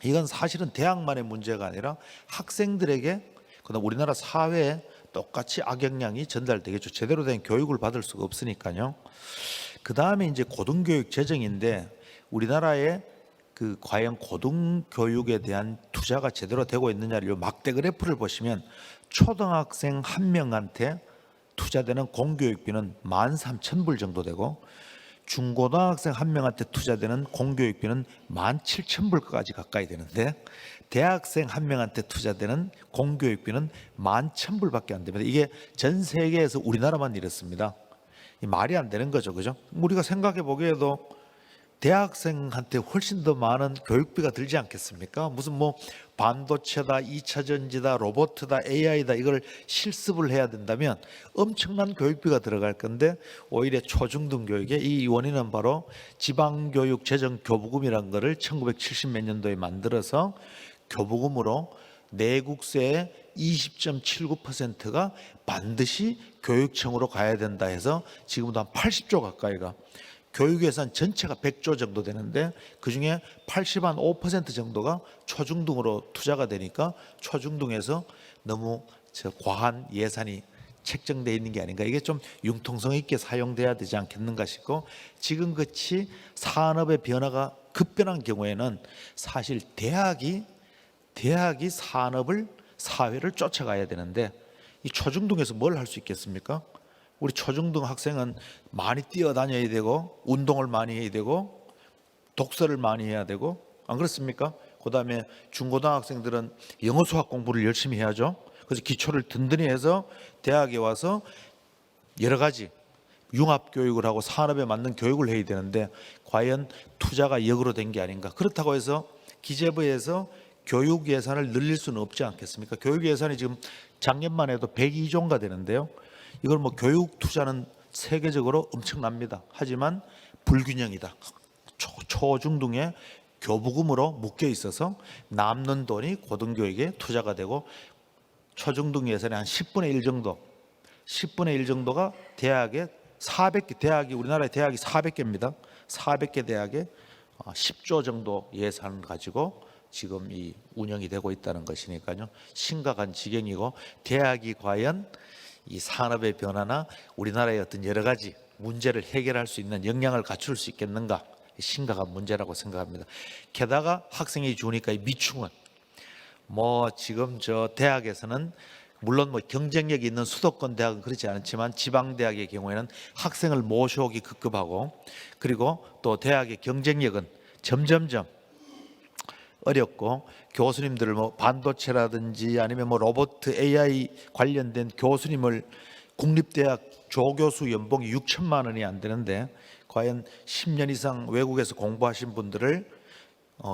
이건 사실은 대학만의 문제가 아니라 학생들에게, 그다음 우리나라 사회에 똑같이 악영향이 전달되겠죠. 제대로 된 교육을 받을 수가 없으니까요. 그 다음에 이제 고등교육 재정인데, 우리나라의 그 과연 고등교육에 대한 투자가 제대로 되고 있느냐를 이 막대 그래프를 보시면 초등학생 한 명한테 투자되는 공교육비는 13,000불 정도 되고, 중고등학생 한 명한테 투자되는 공교육비는 17,000불까지 가까이 되는데, 대학생 한 명한테 투자되는 공교육비는 11,000불밖에 안 됩니다. 이게 전 세계에서 우리나라만 이렇습니다. 말이 안 되는 거죠, 그죠? 우리가 생각해 보기에도 대학생한테 훨씬 더 많은 교육비가 들지 않겠습니까? 무슨 뭐 반도체다, 2차 전지다, 로봇이다, AI다 이걸 실습을 해야 된다면 엄청난 교육비가 들어갈 건데, 오히려 초중등 교육에 이 원인은 바로 지방교육 재정 교부금이라는 거를 1970 몇 년도에 만들어서 교부금으로 내국세의 20.79%가 반드시 교육청으로 가야 된다 해서 지금도 한 80조 가까이가 교육 예산 전체가 100조 정도 되는데, 그중에 85% 정도가 초중등으로 투자가 되니까 초중등에서 너무 과한 예산이 책정되어 있는 게 아닌가. 이게 좀 융통성 있게 사용돼야 되지 않겠는가 싶고, 지금같이 산업의 변화가 급변한 경우에는 사실 대학이 산업을, 사회를 쫓아가야 되는데 이 초중등에서 뭘 할 수 있겠습니까? 우리 초중등 학생은 많이 뛰어다녀야 되고 운동을 많이 해야 되고 독서를 많이 해야 되고, 안 그렇습니까? 그다음에 중고등학생들은 영어 수학 공부를 열심히 해야죠. 그래서 기초를 든든히 해서 대학에 와서 여러 가지 융합 교육을 하고 산업에 맞는 교육을 해야 되는데 과연 투자가 역으로 된 게 아닌가. 그렇다고 해서 기재부에서 교육 예산을 늘릴 수는 없지 않겠습니까? 교육 예산이 지금 작년만 해도 102조가 되는데요. 이걸 뭐 교육 투자는 세계적으로 엄청납니다. 하지만 불균형이다. 초중등의 교부금으로 묶여 있어서 남는 돈이 고등교육에 투자가 되고 초중등 예산의 한 10분의 1 정도, 10분의 1 정도가 대학에 400개, 대학이 우리나라의 대학이 400개입니다. 400개 대학에 10조 정도 예산을 가지고 지금 이 운영이 되고 있다는 것이니까요. 심각한 지경이고, 대학이 과연 이 산업의 변화나 우리나라의 어떤 여러 가지 문제를 해결할 수 있는 역량을 갖출 수 있겠는가, 심각한 문제라고 생각합니다. 게다가 학생이 주니까 이 미충은 뭐 지금 저 대학에서는 물론 뭐 경쟁력이 있는 수도권 대학은 그렇지 않지만 지방 대학의 경우에는 학생을 모셔오기 급급하고, 그리고 또 대학의 경쟁력은 점점점 어렵고, 교수님들을 뭐 반도체라든지 아니면 뭐 로봇 AI 관련된 교수님을 국립대학 조교수 연봉이 6천만 원이 안 되는데 과연 10년 이상 외국에서 공부하신 분들을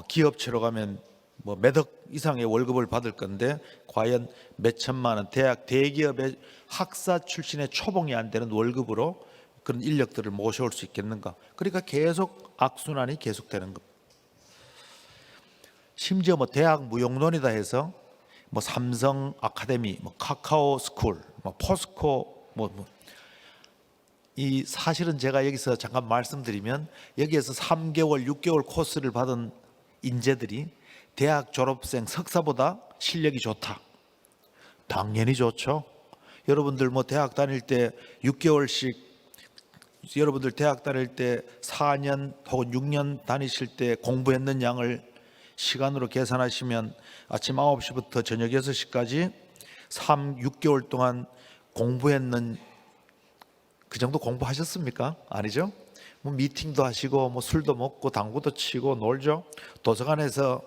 기업체로 가면 뭐 몇억 이상의 월급을 받을 건데 과연 몇 천만 원, 대학 대기업의 학사 출신의 초봉이 안 되는 월급으로 그런 인력들을 모셔올 수 있겠는가. 그러니까 계속 악순환이 계속되는 겁니다. 심지어 뭐 대학 무용론이다 해서 뭐 삼성 아카데미, 뭐 카카오 스쿨, 뭐 포스코 이 사실은 제가 여기서 잠깐 말씀드리면 여기에서 3개월, 6개월 코스를 받은 인재들이 대학 졸업생 석사보다 실력이 좋다. 당연히 좋죠. 여러분들 뭐 대학 다닐 때 6개월씩, 여러분들 대학 다닐 때 4년 혹은 6년 다니실 때 공부했는 양을 시간으로 계산하시면 아침 9시부터 저녁 6시까지 6개월 동안 공부했는, 그 정도 공부하셨습니까? 아니죠? 뭐 미팅도 하시고 뭐 술도 먹고 당구도 치고 놀죠. 도서관에서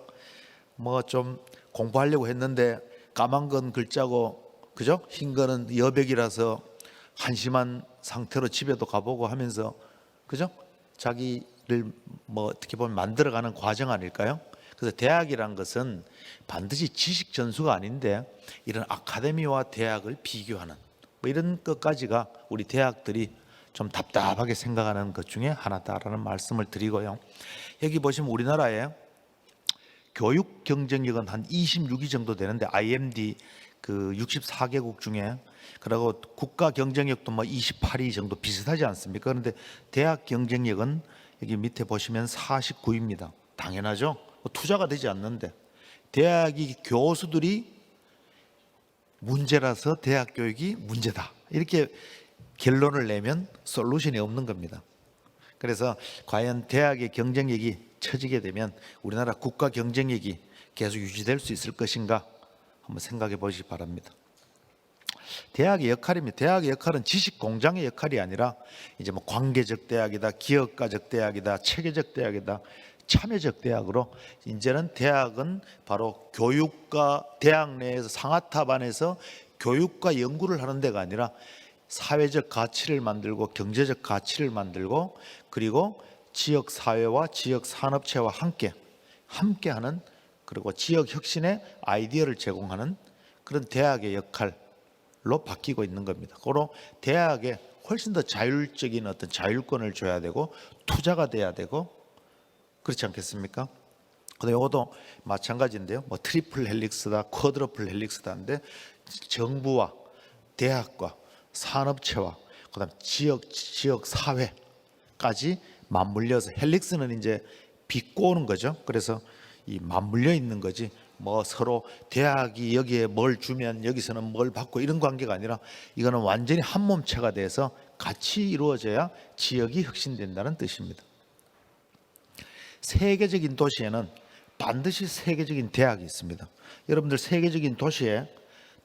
뭐 좀 공부하려고 했는데 까만 건 글자고, 그죠? 흰 거는 여백이라서 한심한 상태로 집에도 가보고 하면서, 그죠? 자기를 뭐 어떻게 보면 만들어가는 과정 아닐까요? 그래서 대학이란 것은 반드시 지식 전수가 아닌데 이런 아카데미와 대학을 비교하는 뭐 이런 것까지가 우리 대학들이 좀 답답하게 생각하는 것 중에 하나다라는 말씀을 드리고요. 여기 보시면 우리나라에 교육 경쟁력은 한 26위 정도 되는데 IMD 그 64개국 중에, 그리고 국가 경쟁력도 뭐 28위 정도 비슷하지 않습니까? 그런데 대학 경쟁력은 여기 밑에 보시면 49위입니다. 당연하죠. 투자가 되지 않는데 대학이 교수들이 문제라서 대학 교육이 문제다, 이렇게 결론을 내면 솔루션이 없는 겁니다. 그래서 과연 대학의 경쟁력이 처지게 되면 우리나라 국가 경쟁력이 계속 유지될 수 있을 것인가 한번 생각해 보시기 바랍니다. 대학의 역할입니다. 대학의 역할은 지식 공장의 역할이 아니라 이제 뭐 관계적 대학이다, 기업가적 대학이다, 체계적 대학이다, 참여적 대학으로 이제는 대학은 바로 교육과 대학 내에서 상하탑 안에서 교육과 연구를 하는 데가 아니라 사회적 가치를 만들고 경제적 가치를 만들고, 그리고 지역 사회와 지역 산업체와 함께하는, 그리고 지역 혁신의 아이디어를 제공하는 그런 대학의 역할로 바뀌고 있는 겁니다. 그로 대학에 훨씬 더 자율적인 어떤 자율권을 줘야 되고 투자가 돼야 되고, 그렇지 않겠습니까? 근데 이것도 마찬가지인데요. 뭐 트리플 헬릭스다, 쿼드러플 헬릭스다인데 정부와 대학과 산업체와 그다음 지역 사회까지 맞물려서, 헬릭스는 이제 비꼬는 거죠. 그래서 이 맞물려 있는 거지. 뭐 서로 대학이 여기에 뭘 주면 여기서는 뭘 받고 이런 관계가 아니라 이거는 완전히 한 몸체가 돼서 같이 이루어져야 지역이 혁신된다는 뜻입니다. 세계적인 도시에는 반드시 세계적인 대학이 있습니다. 여러분들 세계적인 도시에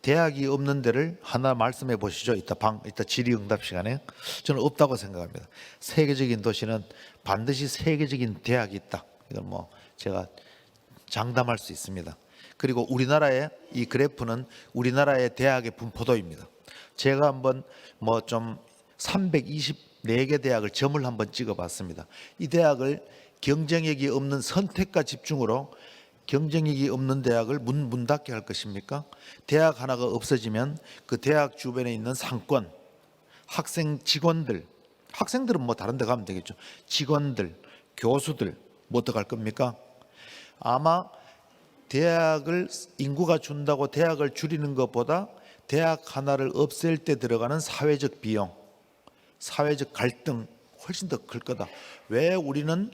대학이 없는 데를 하나 말씀해 보시죠. 이따 질의응답 시간에. 저는 없다고 생각합니다. 세계적인 도시는 반드시 세계적인 대학이 있다. 이건 뭐 제가 장담할 수 있습니다. 그리고 우리나라의 이 그래프는 우리나라의 대학의 분포도입니다. 제가 한번 뭐 좀 324개 대학을 점을 한번 찍어봤습니다. 이 대학을 경쟁력이 없는 선택과 집중으로 경쟁력이 없는 대학을 문 닫게 할 것입니까? 대학 하나가 없어지면 그 대학 주변에 있는 상권, 학생 직원들, 학생들은 뭐 다른 데 가면 되겠죠. 직원들, 교수들 뭐 어떡할 겁니까? 아마 대학을 인구가 준다고 대학을 줄이는 것보다 대학 하나를 없앨 때 들어가는 사회적 비용, 사회적 갈등 훨씬 더 클 거다. 왜 우리는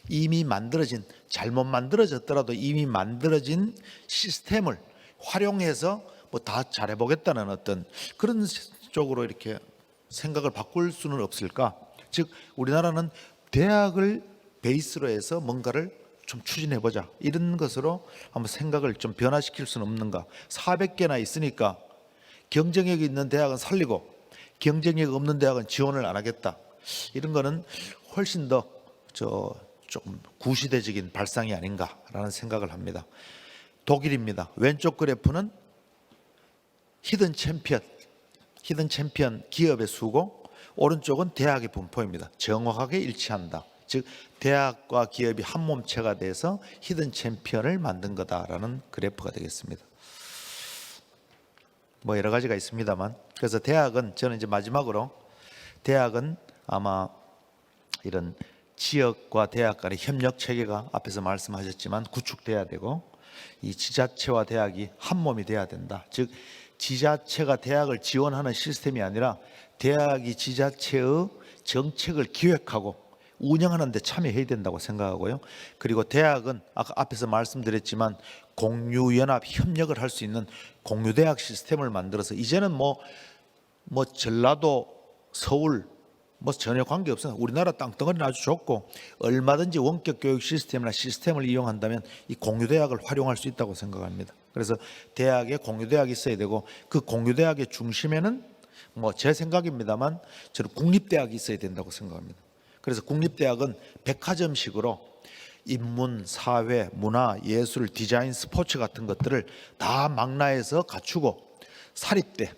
이미 만들어진, 잘못 만들어졌더라도 이미 만들어진 시스템을 활용해서 뭐 다 잘해보겠다는 어떤 그런 쪽으로 이렇게 생각을 바꿀 수는 없을까? 즉 우리나라는 대학을 베이스로 해서 뭔가를 좀 추진해보자, 이런 것으로 한번 생각을 좀 변화시킬 수는 없는가? 400개나 있으니까 경쟁력이 있는 대학은 살리고 경쟁력 없는 대학은 지원을 안 하겠다, 이런 거는 훨씬 더 조금 구시대적인 발상이 아닌가라는 생각을 합니다. 독일입니다. 왼쪽 그래프는 히든 챔피언 기업의 수고, 오른쪽은 대학의 분포입니다. 정확하게 일치한다. 즉 대학과 기업이 한 몸체가 돼서 히든 챔피언을 만든 거다라는 그래프가 되겠습니다. 뭐 여러 가지가 있습니다만, 그래서 대학은, 저는 이제 마지막으로 대학은 아마 이런 지역과 대학 간의 협력 체계가 앞에서 말씀하셨지만 구축돼야 되고, 이 지자체와 대학이 한 몸이 돼야 된다. 즉 지자체가 대학을 지원하는 시스템이 아니라 대학이 지자체의 정책을 기획하고 운영하는 데 참여해야 된다고 생각하고요. 그리고 대학은 아까 앞에서 말씀드렸지만 공유연합 협력을 할 수 있는 공유대학 시스템을 만들어서, 이제는 뭐 전라도, 서울 뭐 전혀 관계없어요. 우리나라 땅덩어리는 아주 좋고 얼마든지 원격 교육 시스템이나 시스템을 이용한다면 이 공유대학을 활용할 수 있다고 생각합니다. 그래서 대학에 공유대학이 있어야 되고, 그 공유대학의 중심에는 뭐 제 생각입니다만 저는 국립대학이 있어야 된다고 생각합니다. 그래서 국립대학은 백화점식으로 인문, 사회, 문화, 예술, 디자인, 스포츠 같은 것들을 다 망라해서 갖추고, 사립대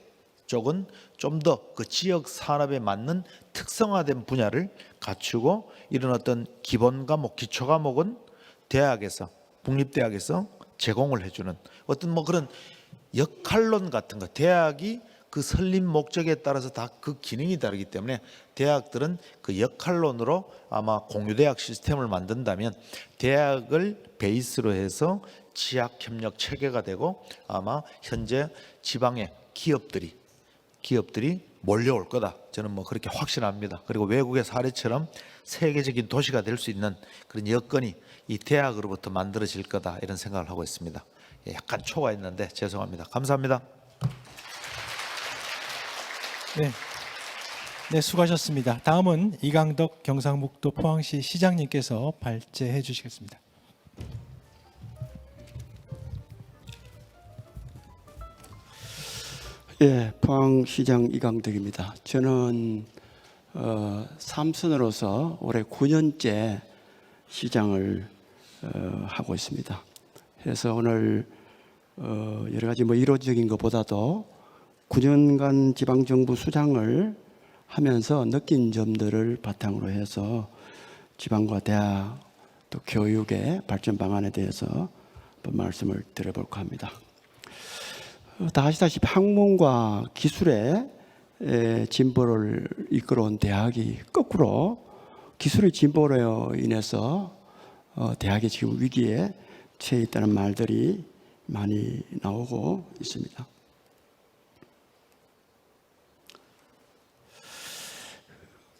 쪽은 좀 더 그 지역 산업에 맞는 특성화된 분야를 갖추고, 이런 어떤 기본 과목, 기초 과목은 대학에서, 국립대학에서 제공을 해주는 어떤 뭐 그런 역할론 같은 거, 대학이 그 설립 목적에 따라서 다 그 기능이 다르기 때문에 대학들은 그 역할론으로 아마 공유대학 시스템을 만든다면 대학을 베이스로 해서 지학협력 체계가 되고, 아마 현재 지방의 기업들이 몰려올 거다, 저는 뭐 그렇게 확신합니다. 그리고 외국의 사례처럼 세계적인 도시가 될 수 있는 그런 여건이 이 대학으로부터 만들어질 거다, 이런 생각을 하고 있습니다. 약간 초과했는데 죄송합니다. 감사합니다. 네, 수고하셨습니다. 다음은 이강덕 경상북도 포항시 시장님께서 발제해 주시겠습니다. 예, 포항시장 이강덕입니다. 저는 삼선으로서 올해 9년째 시장을 하고 있습니다. 그래서 오늘 여러 가지 뭐 이론적인 것보다도 9년간 지방정부 수장을 하면서 느낀 점들을 바탕으로 해서 지방과 대학 또 교육의 발전 방안에 대해서 한번 말씀을 드려볼까 합니다. 다 아시다시피 학문과 기술의 진보를 이끌어온 대학이 거꾸로 기술의 진보로 인해서 대학이 지금 위기에 처해 있다는 말들이 많이 나오고 있습니다.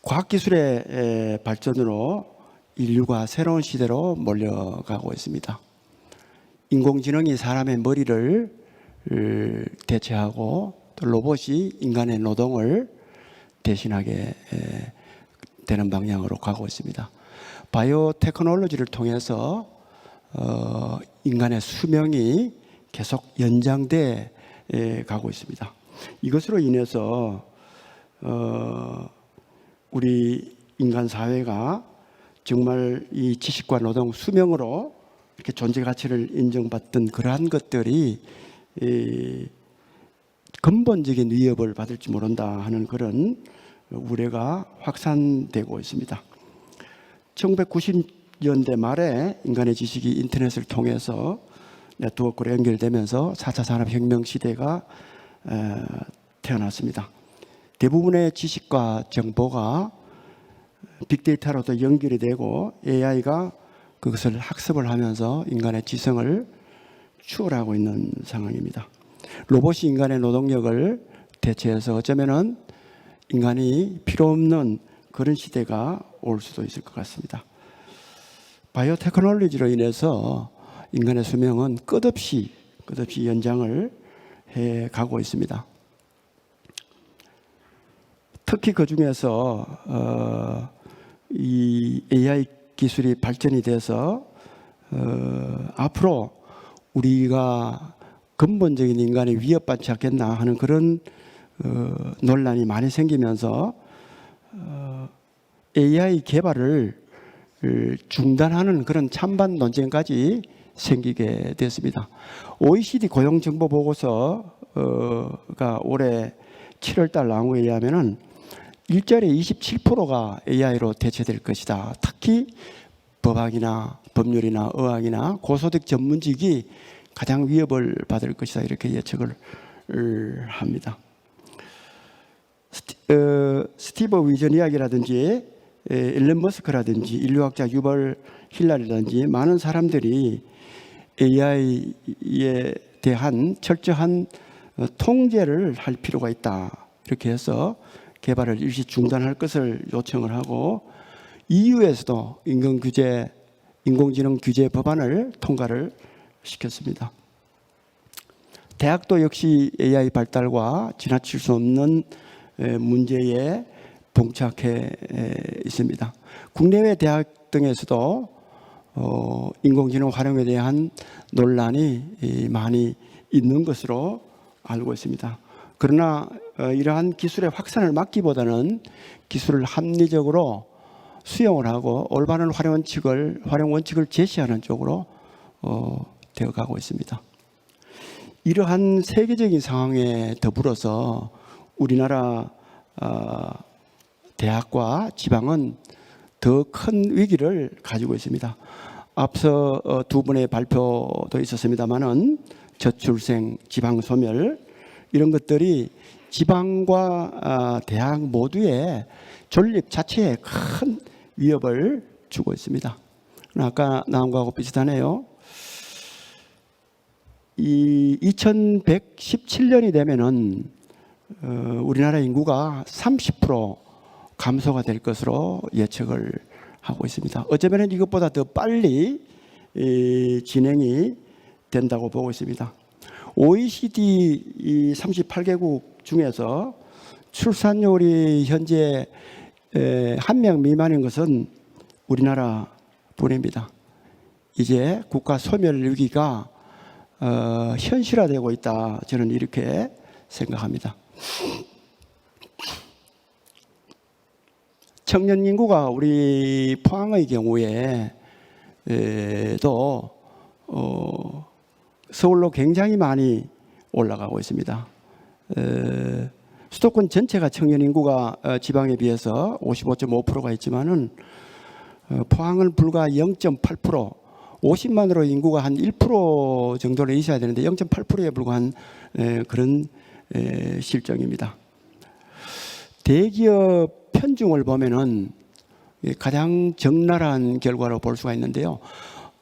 과학기술의 발전으로 인류가 새로운 시대로 몰려가고 있습니다. 인공지능이 사람의 머리를 대체하고 또 로봇이 인간의 노동을 대신하게 되는 방향으로 가고 있습니다. 바이오 테크놀로지를 통해서 인간의 수명이 계속 연장돼 가고 있습니다. 이것으로 인해서 우리 인간 사회가 정말 이 지식과 노동 수명으로 이렇게 존재 가치를 인정받던 그러한 것들이 근본적인 위협을 받을지 모른다 하는 그런 우려가 확산되고 있습니다. 1990년대 말에 인간의 지식이 인터넷을 통해서 네트워크로 연결되면서 4차 산업혁명 시대가 태어났습니다. 대부분의 지식과 정보가 빅데이터로도 연결이 되고 AI가 그것을 학습을 하면서 인간의 지성을 추월하고 있는 상황입니다. 로봇이 인간의 노동력을 대체해서 어쩌면은 인간이 필요 없는 그런 시대가 올 수도 있을 것 같습니다. 바이오 테크놀로지로 인해서 인간의 수명은 끝없이 연장을 해 가고 있습니다. 특히 그 중에서 이 AI 기술이 발전이 돼서 앞으로 우리가 근본적인 인간의 위협받지 않겠나 하는 그런 논란이 많이 생기면서 AI 개발을 중단하는 그런 찬반 논쟁까지 생기게 됐습니다. OECD 고용정보보고서가 올해 7월 달 나온 거에 의하면은 일자리 27%가 AI로 대체될 것이다. 특히 법학이나 법률이나 의학이나 고소득 전문직이 가장 위협을 받을 것이다. 이렇게 예측을 합니다. 스티브 위저니악이라든지 일론 머스크라든지 인류학자 유발 힐라리라든지 많은 사람들이 AI에 대한 철저한 통제를 할 필요가 있다. 이렇게 해서 개발을 일시 중단할 것을 요청을 하고 EU에서도 인공지능 규제 법안을 통과를 시켰습니다. 대학도 역시 AI 발달과 지나칠 수 없는 문제에 봉착해 있습니다. 국내외 대학 등에서도 인공지능 활용에 대한 논란이 많이 있는 것으로 알고 있습니다. 그러나 이러한 기술의 확산을 막기보다는 기술을 합리적으로 수용을 하고 올바른 활용 원칙을 제시하는 쪽으로 되어가고 있습니다. 이러한 세계적인 상황에 더불어서 우리나라 대학과 지방은 더 큰 위기를 가지고 있습니다. 앞서 두 분의 발표도 있었습니다마는 저출생, 지방 소멸 이런 것들이 지방과 대학 모두의 존립 자체에 큰 위협을 주고 있습니다. 아까 나온 거하고 비슷하네요. 이 2117년이 되면은 우리나라 인구가 30% 감소가 될 것으로 예측을 하고 있습니다. 어쩌면 이것보다 더 빨리 진행이 된다고 보고 있습니다. OECD 38개국 중에서 출산율이 현재 1명 미만인 것은 우리나라 뿐입니다. 이제 국가 소멸 위기가 현실화되고 있다. 저는 이렇게 생각합니다. 청년 인구가 우리 포항의 경우에 도 서울로 굉장히 많이 올라가고 있습니다. 수도권 전체가 청년 인구가 지방에 비해서 55.5%가 있지만은 포항은 불과 0.8%, 50만으로 인구가 한 1% 정도는 있어야 되는데 0.8%에 불과한 그런 실정입니다. 대기업 편중을 보면은 가장 적나라한 결과로 볼 수가 있는데요.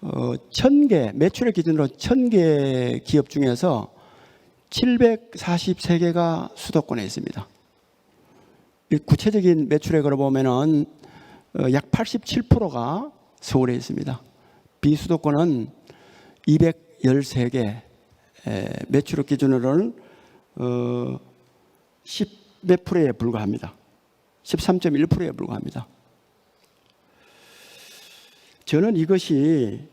1000개, 매출액 기준으로 1000개 기업 중에서 743개가 수도권에 있습니다. 구체적인 매출액으로 보면은 약 87%가 서울에 있습니다. 비수도권은 213개, 매출액 기준으로는 10몇 프로에 불과합니다. 13.1%에 불과합니다. 저는 이것이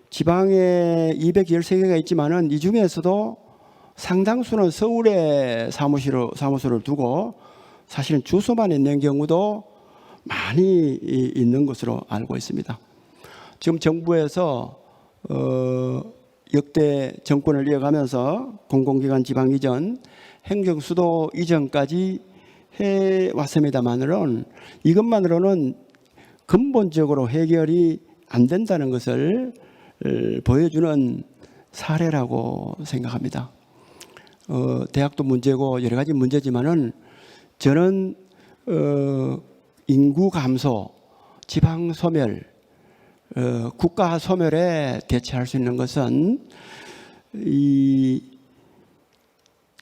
지방에 213개가 있지만은 이 중에서도 상당수는 서울에 사무소를 두고 사실은 주소만 있는 경우도 많이 있는 것으로 알고 있습니다. 지금 정부에서 역대 정권을 이어가면서 공공기관 지방 이전, 행정수도 이전까지 해왔습니다만은 이것만으로는 근본적으로 해결이 안 된다는 것을 보여주는 사례라고 생각합니다. 대학도 문제고 여러 가지 문제지만은 저는 인구 감소, 지방 소멸, 국가 소멸에 대처할 수 있는 것은 이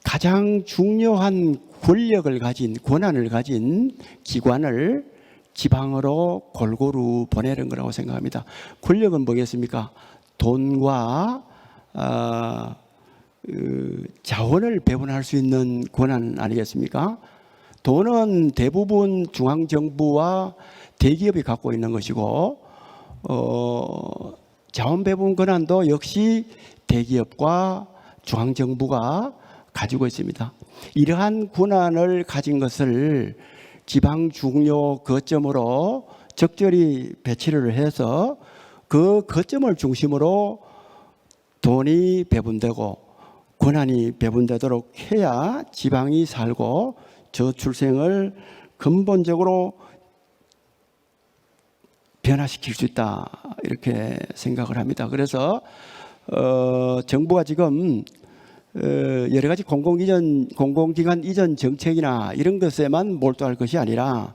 가장 중요한 권한을 가진 기관을 지방으로 골고루 보내는 거라고 생각합니다. 권력은 뭐겠습니까? 돈과 자원을 배분할 수 있는 권한 아니겠습니까? 돈은 대부분 중앙정부와 대기업이 갖고 있는 것이고 자원 배분 권한도 역시 대기업과 중앙정부가 가지고 있습니다. 이러한 권한을 가진 것을 지방 중요 거점으로 적절히 배치를 해서 그 거점을 중심으로 돈이 배분되고 권한이 배분되도록 해야 지방이 살고 저출생을 근본적으로 변화시킬 수 있다 이렇게 생각을 합니다. 그래서 정부가 지금 여러 가지 공공기관 이전 정책이나 이런 것에만 몰두할 것이 아니라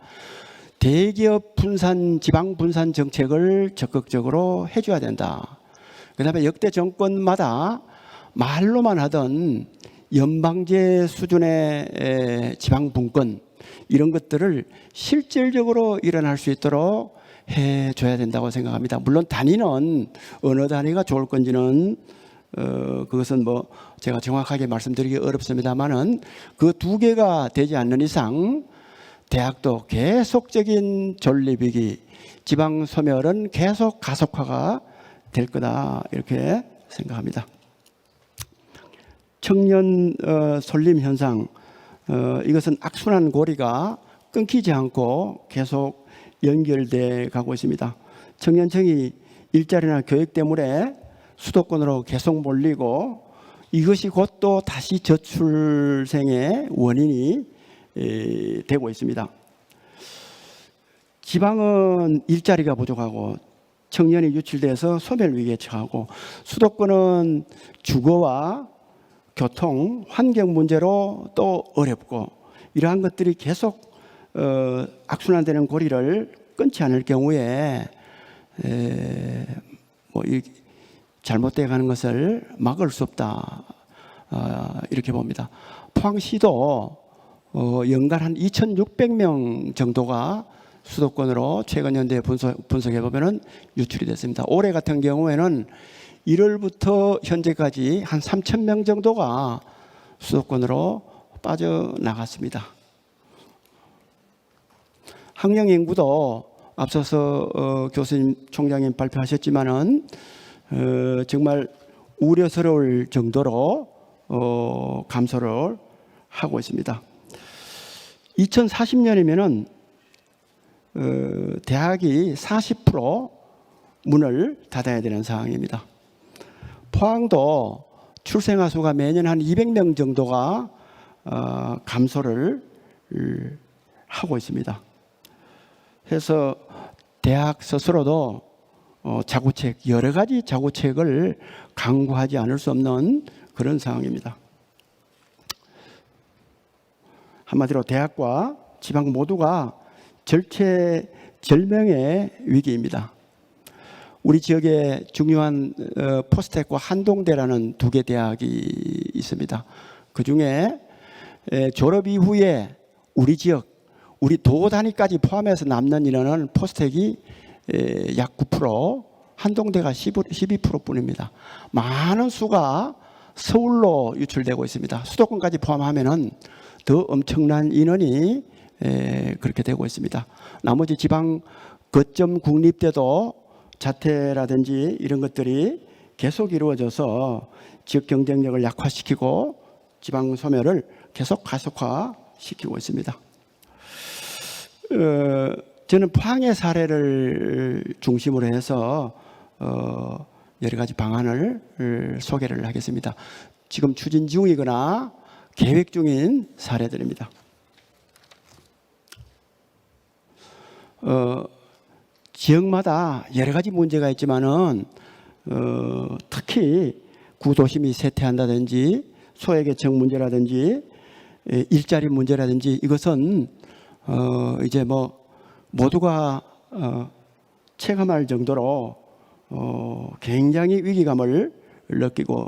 대기업 분산, 지방 분산 정책을 적극적으로 해줘야 된다. 그다음에 역대 정권마다 말로만 하던 연방제 수준의 지방 분권 이런 것들을 실질적으로 일어날 수 있도록 해줘야 된다고 생각합니다. 물론 단위는 어느 단위가 좋을 건지는 그것은 뭐 제가 정확하게 말씀드리기 어렵습니다만은 그 두 개가 되지 않는 이상 대학도 계속적인 존립이기, 지방 소멸은 계속 가속화가 될 거다 이렇게 생각합니다. 청년 솔림 현상, 이것은 악순환 고리가 끊기지 않고 계속 연결돼 가고 있습니다. 청년층이 일자리나 교육 때문에 수도권으로 계속 몰리고 이것이 곧 또 다시 저출생의 원인이 되고 있습니다. 지방은 일자리가 부족하고 청년이 유출돼서 소멸 위기에 처하고 수도권은 주거와 교통, 환경 문제로 또 어렵고 이러한 것들이 계속 악순환되는 고리를 끊지 않을 경우에 잘못되어 가는 것을 막을 수 없다 이렇게 봅니다. 포항시도 연간 한 2,600명 정도가 수도권으로 최근 연도에 분석해 보면은 유출이 됐습니다. 올해 같은 경우에는 1월부터 현재까지 한 3,000명 정도가 수도권으로 빠져나갔습니다. 학령 인구도 앞서서 교수님 총장님 발표하셨지만은 정말 우려스러울 정도로 감소를 하고 있습니다. 2040년이면은 대학이 40% 문을 닫아야 되는 상황입니다. 포항도 출생아 수가 매년 한 200명 정도가 감소를 하고 있습니다. 그래서 대학 스스로도 여러 가지 자구책을 강구하지 않을 수 없는 그런 상황입니다. 한마디로 대학과 지방 모두가 절체절명의 위기입니다. 우리 지역에 중요한 포스텍과 한동대라는 두 개 대학이 있습니다. 그중에 졸업 이후에 우리 지역, 우리 도 단위까지 포함해서 남는 인원은 포스텍이 약 9%, 한동대가 12%뿐입니다. 많은 수가 서울로 유출되고 있습니다. 수도권까지 포함하면은 더 엄청난 인원이 그렇게 되고 있습니다. 나머지 지방 거점 국립대도 자퇴라든지 이런 것들이 계속 이루어져서 지역 경쟁력을 약화시키고 지방 소멸을 계속 가속화시키고 있습니다. 저는 포항의 사례를 중심으로 해서 여러 가지 방안을 소개를 하겠습니다. 지금 추진 중이거나 계획 중인 사례들입니다. 지역마다 여러 가지 문제가 있지만은 특히 구도심이 쇠퇴한다든지 소외계층 문제라든지 일자리 문제라든지 이것은 이제 뭐 모두가 체감할 정도로 굉장히 위기감을 느끼고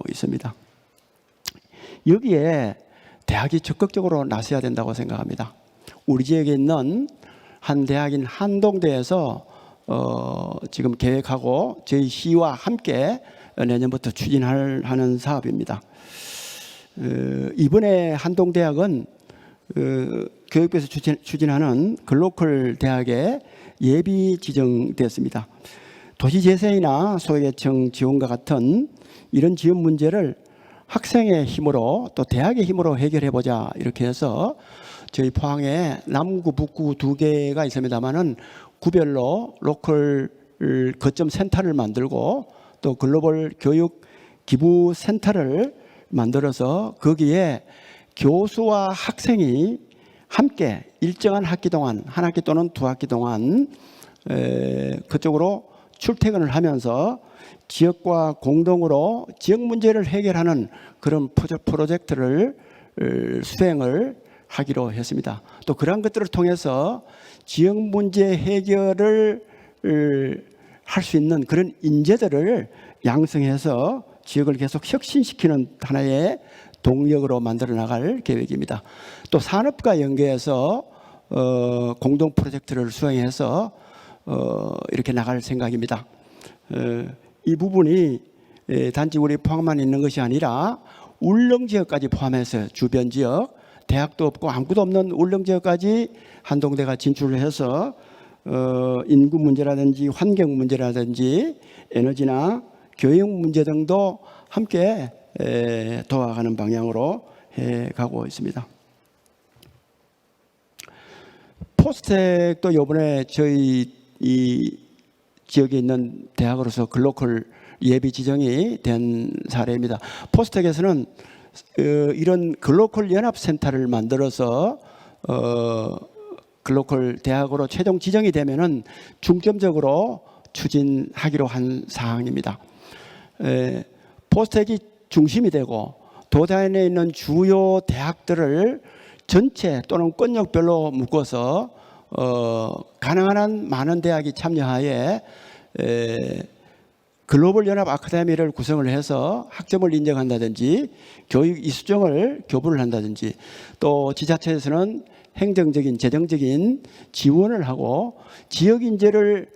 있습니다. 여기에 대학이 적극적으로 나서야 된다고 생각합니다. 우리 지역에 있는 한 대학인 한동대에서 지금 계획하고 저희 시와 함께 내년부터 추진하는 사업입니다. 이번에 한동대학은 교육부에서 추진하는 글로컬 대학에 예비 지정됐습니다. 도시재생이나 소외계층 지원과 같은 이런 지원 문제를 학생의 힘으로 또 대학의 힘으로 해결해보자 이렇게 해서 저희 포항에 남구 북구 두 개가 있습니다만은 구별로 로컬 거점 센터를 만들고 또 글로벌 교육 기부 센터를 만들어서 거기에 교수와 학생이 함께 일정한 학기 동안 한 학기 또는 두 학기 동안 그쪽으로 출퇴근을 하면서 지역과 공동으로 지역 문제를 해결하는 그런 프로젝트를 수행을 하기로 했습니다. 또 그러한 것들을 통해서 지역 문제 해결을 할 수 있는 그런 인재들을 양성해서 지역을 계속 혁신시키는 하나의 동력으로 만들어 나갈 계획입니다. 또 산업과 연계해서 공동 프로젝트를 수행해서 이렇게 나갈 생각입니다. 이 부분이 단지 우리 포항만 있는 것이 아니라 울릉 지역까지 포함해서 주변 지역, 대학도 없고 아무것도 없는 울릉 지역까지 한동대가 진출을 해서 인구 문제라든지 환경 문제라든지 에너지나 교육 문제 등도 함께 도와가는 방향으로 해가고 있습니다. 포스텍도 이번에 저희 이 지역에 있는 대학으로서 글로컬 예비 지정이 된 사례입니다. 포스텍에서는 이런 글로컬 연합센터를 만들어서 글로컬 대학으로 최종 지정이 되면은 중점적으로 추진하기로 한 사항입니다. 포스텍이 중심이 되고 도단에 있는 주요 대학들을 전체 또는 권역별로 묶어서 가능한 한 많은 대학이 참여하에 글로벌 연합 아카데미를 구성을 해서 학점을 인정한다든지 교육 이수정을 교부를 한다든지 또 지자체에서는 행정적인 재정적인 지원을 하고 지역 인재를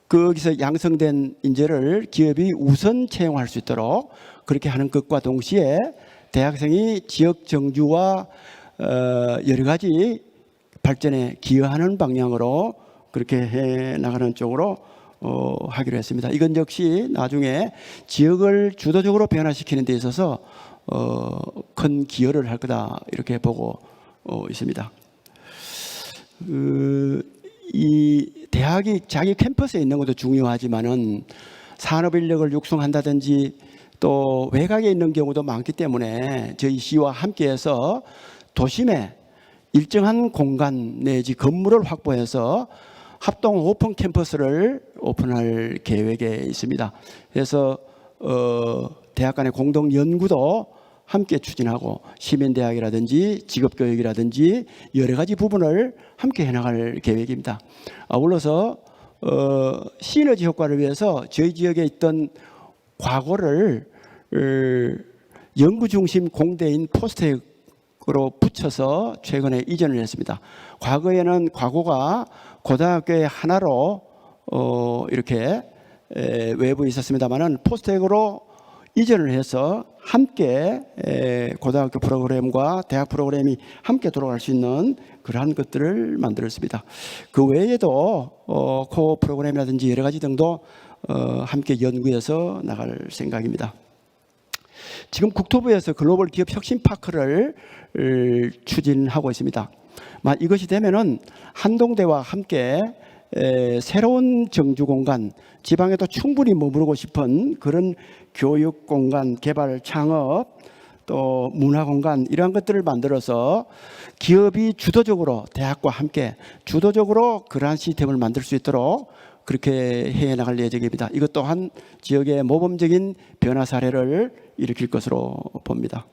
거기서 양성된 인재를 기업이 우선 채용할 수 있도록 그렇게 하는 것과 동시에 대학생이 지역 정주와 여러 가지 발전에 기여하는 방향으로 그렇게 해 나가는 쪽으로 하기로 했습니다. 이건 역시 나중에 지역을 주도적으로 변화시키는 데 있어서 큰 기여를 할 거다 이렇게 보고 있습니다. 이 대학이 자기 캠퍼스에 있는 것도 중요하지만은 산업 인력을 육성한다든지 또 외곽에 있는 경우도 많기 때문에 저희 시와 함께해서 도심에 일정한 공간 내지 건물을 확보해서 합동 오픈 캠퍼스를 오픈할 계획에 있습니다. 그래서 대학 간의 공동 연구도 함께 추진하고 시민대학이라든지 직업교육이라든지 여러 가지 부분을 함께 해나갈 계획입니다. 아울러서 시너지 효과를 위해서 저희 지역에 있던 과거를 연구중심 공대인 포스텍으로 붙여서 최근에 이전을 했습니다. 과거에는 과거가 고등학교의 하나로 이렇게 외부에 있었습니다만은 포스텍으로 이전을 해서 함께 고등학교 프로그램과 대학 프로그램이 함께 돌아갈 수 있는 그러한 것들을 만들었습니다. 그 외에도 코어 프로그램이라든지 여러 가지 등도 함께 연구해서 나갈 생각입니다. 지금 국토부에서 글로벌 기업 혁신 파크를 추진하고 있습니다. 이것이 되면은 한동대와 함께 새로운 정주 공간, 지방에도 충분히 머무르고 싶은 그런 교육 공간, 개발, 창업, 또 문화 공간 이러한 것들을 만들어서 기업이 주도적으로 대학과 함께 주도적으로 그러한 시스템을 만들 수 있도록 그렇게 해 나갈 예정입니다. 이것 또한 지역의 모범적인 변화 사례를 일으킬 것으로 봅니다.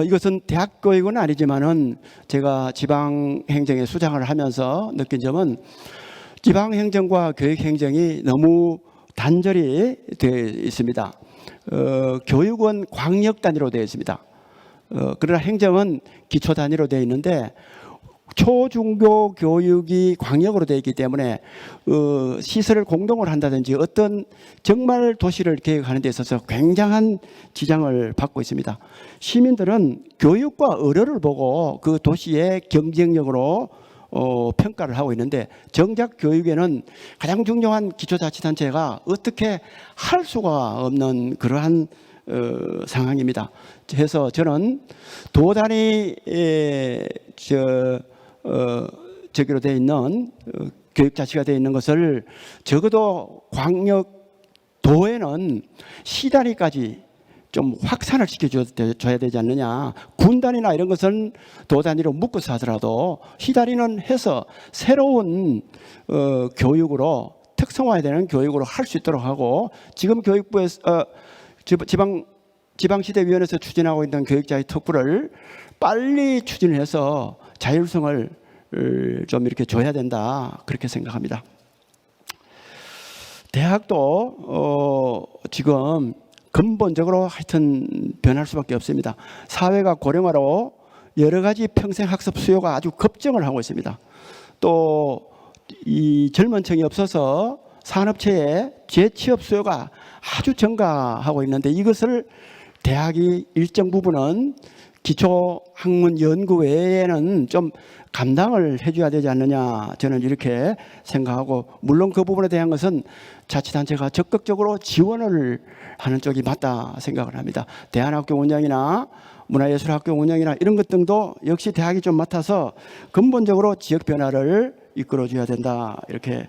이것은 대학 교육은 아니지만은 제가 지방 행정의 수장을 하면서 느낀 점은 지방 행정과 교육 행정이 너무 단절이 되어 있습니다. 교육은 광역 단위로 되어 있습니다. 그러나 행정은 기초 단위로 되어 있는데 초중교 교육이 광역으로 되어 있기 때문에 시설을 공동으로 한다든지 어떤 정말 도시를 계획하는 데 있어서 굉장한 지장을 받고 있습니다. 시민들은 교육과 의료를 보고 그 도시의 경쟁력으로 평가를 하고 있는데 정작 교육에는 가장 중요한 기초자치단체가 어떻게 할 수가 없는 그러한 상황입니다. 그래서 저는 도 단위의 저기로 되어 있는 교육자치가 되어 있는 것을 적어도 광역도에는 시 단위까지 좀 확산을 시켜줘야 되지 않느냐. 군 단위나 이런 것은 도 단위로 묶어서 하더라도 시 단위는 해서 새로운 교육으로 특성화되는 교육으로 할 수 있도록 하고 지금 교육부에서 지방시대위원회에서 추진하고 있는 교육자의 특구를 빨리 추진해서 자율성을 좀 이렇게 줘야 된다 그렇게 생각합니다. 대학도 지금 근본적으로 하여튼 변할 수밖에 없습니다. 사회가 고령화로 여러 가지 평생 학습 수요가 아주 급증을 하고 있습니다. 또 이 젊은 층이 없어서 산업체에 재취업 수요가 아주 증가하고 있는데 이것을 대학이 일정 부분은 기초학문 연구 외에는 좀 감당을 해줘야 되지 않느냐 저는 이렇게 생각하고 물론 그 부분에 대한 것은 자치단체가 적극적으로 지원을 하는 쪽이 맞다 생각을 합니다. 대안학교 운영이나 문화예술학교 운영이나 이런 것 등도 역시 대학이 좀 맡아서 근본적으로 지역 변화를 이끌어줘야 된다 이렇게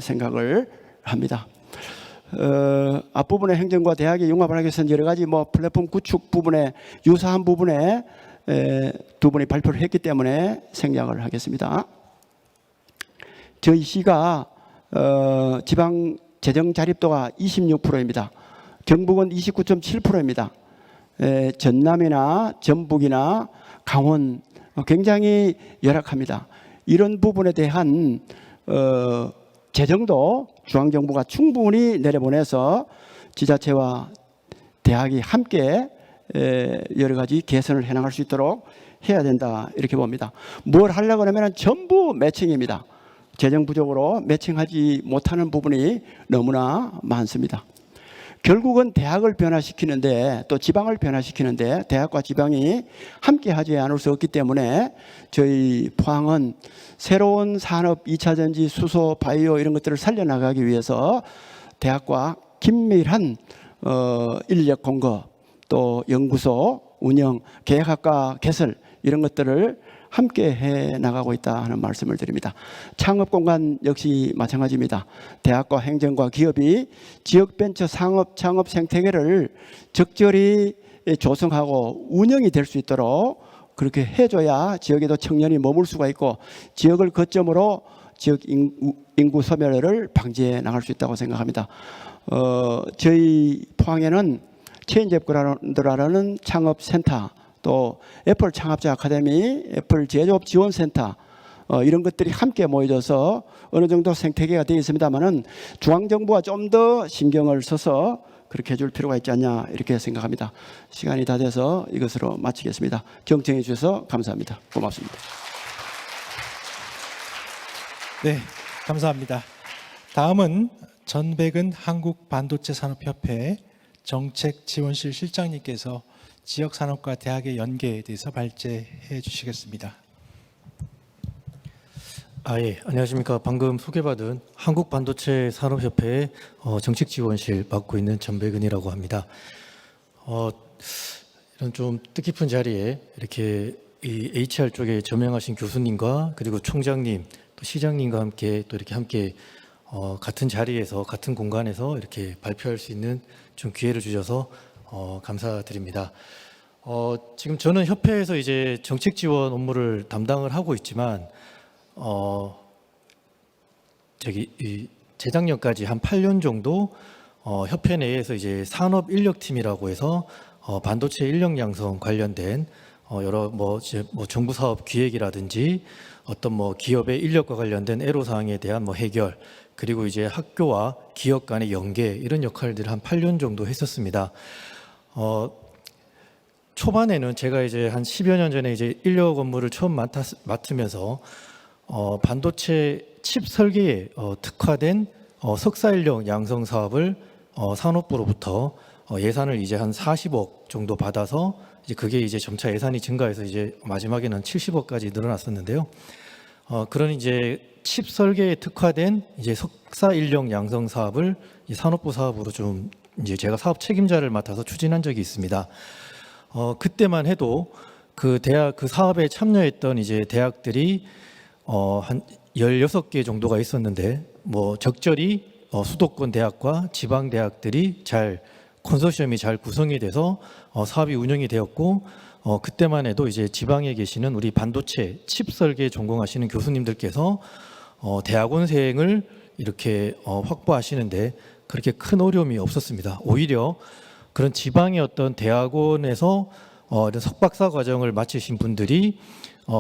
생각을 합니다. 앞부분의 행정과 대학의 융합을 하기 위해서는 여러 가지 플랫폼 구축 부분에 유사한 부분에 두 분이 발표를 했기 때문에 생략을 하겠습니다. 저희 시가 지방 재정 자립도가 26%입니다. 경북은 29.7%입니다. 전남이나 전북이나 강원 굉장히 열악합니다. 이런 부분에 대한 재정도 중앙정부가 충분히 내려보내서 지자체와 대학이 함께 여러 가지 개선을 해나갈 수 있도록 해야 된다 이렇게 봅니다. 뭘 하려고 하면 전부 매칭입니다. 재정 부족으로 매칭하지 못하는 부분이 너무나 많습니다. 결국은 대학을 변화시키는데 또 지방을 변화시키는데 대학과 지방이 함께 하지 않을 수 없기 때문에 저희 포항은 새로운 산업 2차전지 수소 바이오 이런 것들을 살려나가기 위해서 대학과 긴밀한 인력 공급 또 연구소 운영 계획학과 개설 이런 것들을 함께 해 나가고 있다 하는 말씀을 드립니다. 창업 공간 역시 마찬가지입니다. 대학과 행정과 기업이 지역 벤처 상업 창업 생태계를 적절히 조성하고 운영이 될 수 있도록 그렇게 해줘야 지역에도 청년이 머물 수가 있고 지역을 거점으로 지역 인구 소멸을 방지해 나갈 수 있다고 생각합니다. 저희 포항에는 체인제브그라운드라는 창업센터 또 애플 창업자 아카데미, 애플 제조업 지원센터 이런 것들이 함께 모여져서 어느 정도 생태계가 되어 있습니다만은 중앙정부가 좀 더 신경을 써서 그렇게 해줄 필요가 있지 않냐 이렇게 생각합니다. 시간이 다 돼서 이것으로 마치겠습니다. 경청해 주셔서 감사합니다. 고맙습니다. 네, 감사합니다. 다음은 전백은 한국반도체산업협회 정책지원실 실장님께서 지역산업과 대학의 연계에 대해서 발제해 주시겠습니다. 예. 안녕하십니까. 방금 소개받은 한국반도체 산업협회의 정책지원실 맡고 있는 전백은이라고 합니다. 이런 좀 뜻깊은 자리에 이렇게 이 HR 쪽에 저명하신 교수님과 그리고 총장님 또 시장님과 함께 또 이렇게 함께 같은 자리에서 같은 공간에서 이렇게 발표할 수 있는 좀 기회를 주셔서 감사드립니다. 지금 저는 협회에서 이제 정책 지원 업무를 담당을 하고 있지만 이 재작년까지 한 8년 정도 협회 내에서 이제 산업 인력팀이라고 해서 반도체 인력 양성 관련된 여러 정부 사업 기획이라든지 어떤 기업의 인력과 관련된 애로 사항에 대한 해결, 그리고 이제 학교와 기업 간의 연계, 이런 역할들을 한 8년 정도 했었습니다. 초반에는 제가 이제 한 10여 년 전에 이제 인력 업무를 처음 맡으면서 반도체 칩 설계에 특화된 석사 인력 양성 사업을 산업부로부터 예산을 이제 한 40억 정도 받아서 이제 그게 이제 점차 예산이 증가해서 이제 마지막에는 한 70억까지 늘어났었는데요. 그런 이제 칩 설계에 특화된 이제 석사 인력 양성 사업을 이 산업부 사업으로 좀 이제 제가 사업 책임자를 맡아서 추진한 적이 있습니다. 그때만 해도 그 사업에 참여했던 이제 대학들이 한 16개 정도가 있었는데 적절히 수도권 대학과 지방 대학들이 컨소시엄이 잘 구성이 돼서 사업이 운영이 되었고, 그때만 해도 이제 지방에 계시는 우리 반도체 칩 설계 전공하시는 교수님들께서 대학원생을 이렇게 확보하시는데 그렇게 큰 어려움이 없었습니다. 오히려 그런 지방의 어떤 대학원에서 이런 석박사 과정을 마치신 분들이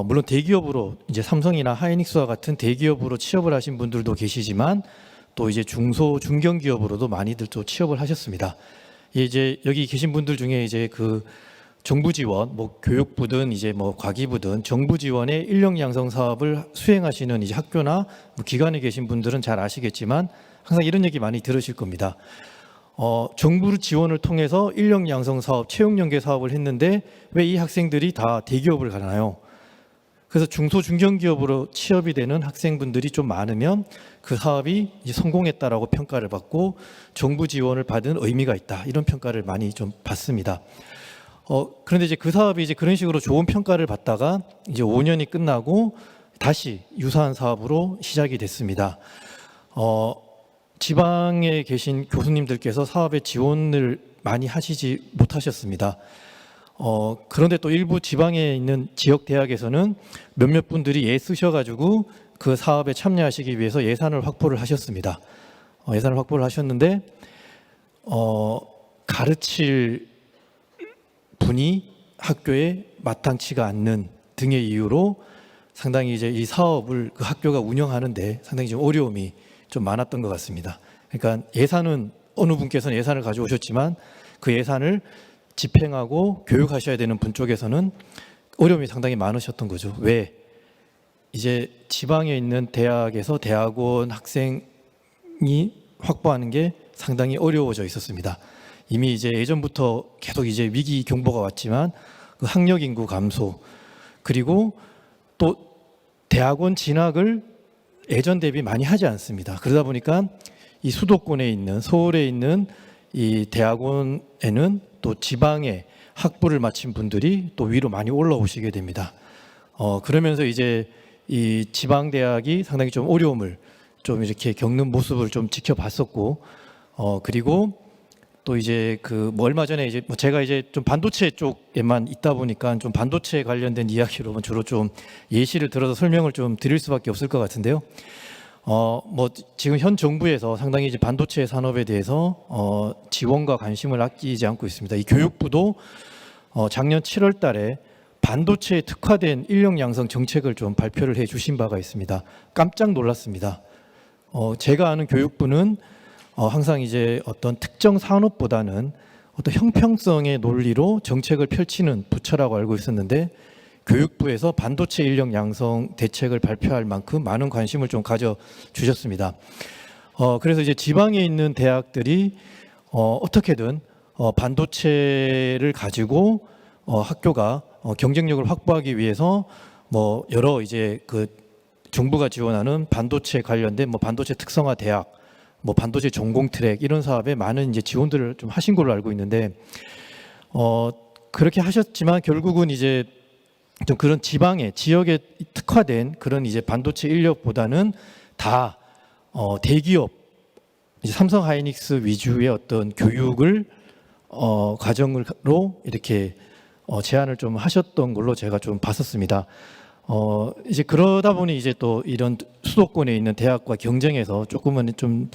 물론 대기업으로 이제 삼성이나 하이닉스와 같은 대기업으로 취업을 하신 분들도 계시지만 또 이제 중견기업으로도 많이들 또 취업을 하셨습니다. 이제 여기 계신 분들 중에 이제 그 정부 지원, 교육부든 이제 과기부든 정부 지원의 인력 양성 사업을 수행하시는 이제 학교나 기관에 계신 분들은 잘 아시겠지만 항상 이런 얘기 많이 들으실 겁니다. 정부 지원을 통해서 인력 양성 사업, 채용 연계 사업을 했는데 왜 이 학생들이 다 대기업을 가나요? 그래서 중소중견기업으로 취업이 되는 학생분들이 좀 많으면 그 사업이 이제 성공했다라고 평가를 받고 정부 지원을 받은 의미가 있다, 이런 평가를 많이 좀 받습니다. 그런데 이제 그 사업이 이제 그런 식으로 좋은 평가를 받다가 이제 5년이 끝나고 다시 유사한 사업으로 시작이 됐습니다. 지방에 계신 교수님들께서 사업에 지원을 많이 하시지 못하셨습니다. 그런데 또 일부 지방에 있는 지역 대학에서는 몇몇 분들이 애쓰셔가지고 그 사업에 참여하시기 위해서 예산을 확보를 하셨습니다. 예산을 확보를 하셨는데 가르칠 분이 학교에 마땅치가 않는 등의 이유로 상당히 이제 이 사업을 그 학교가 운영하는데 상당히 좀 어려움이 좀 많았던 것 같습니다. 그러니까 예산은 어느 분께서는 예산을 가져오셨지만 그 예산을 집행하고 교육하셔야 되는 분 쪽에서는 어려움이 상당히 많으셨던 거죠. 왜? 이제 지방에 있는 대학에서 대학원 학생이 확보하는 게 상당히 어려워져 있었습니다. 이미 이제 예전부터 계속 이제 위기 경보가 왔지만 그 학력 인구 감소, 그리고 또 대학원 진학을 예전 대비 많이 하지 않습니다. 그러다 보니까 이 수도권에 있는, 서울에 있는 이 대학원에는 또 지방에 학부를 마친 분들이 또 위로 많이 올라오시게 됩니다. 그러면서 이제 이 지방 대학이 상당히 좀 어려움을 좀 이렇게 겪는 모습을 좀 지켜봤었고, 그리고 또 이제 얼마 전에 이제 제가 이제 좀 반도체 쪽에만 있다 보니까 좀 반도체 관련된 이야기로 주로 좀 예시를 들어서 설명을 좀 드릴 수밖에 없을 것 같은데요. 지금 현 정부에서 상당히 이제 반도체 산업에 대해서 지원과 관심을 아끼지 않고 있습니다. 이 교육부도 작년 7월 달에 반도체에 특화된 인력 양성 정책을 좀 발표를 해 주신 바가 있습니다. 깜짝 놀랐습니다. 제가 아는 교육부는 항상 이제 어떤 특정 산업보다는 어떤 형평성의 논리로 정책을 펼치는 부처라고 알고 있었는데, 교육부에서 반도체 인력 양성 대책을 발표할 만큼 많은 관심을 좀 가져주셨습니다. 그래서 이제 지방에 있는 대학들이 어떻게든 반도체를 가지고 학교가 경쟁력을 확보하기 위해서 여러 이제 정부가 지원하는 반도체 관련된 뭐 반도체 특성화 대학, 뭐 반도체 전공 트랙 이런 사업에 많은 이제 지원들을 좀 하신 걸로 알고 있는데 그렇게 하셨지만 결국은 이제 좀 그런 지역에 특화된 그런 이제 반도체 인력보다는 다 대기업 이제 삼성 하이닉스 위주의 어떤 교육을 과정으로 이렇게 제안을 좀 하셨던 걸로 제가 좀 봤었습니다. 이제 그러다 보니 이제 또 이런 수도권에 있는 대학과 경쟁해서 조금은 좀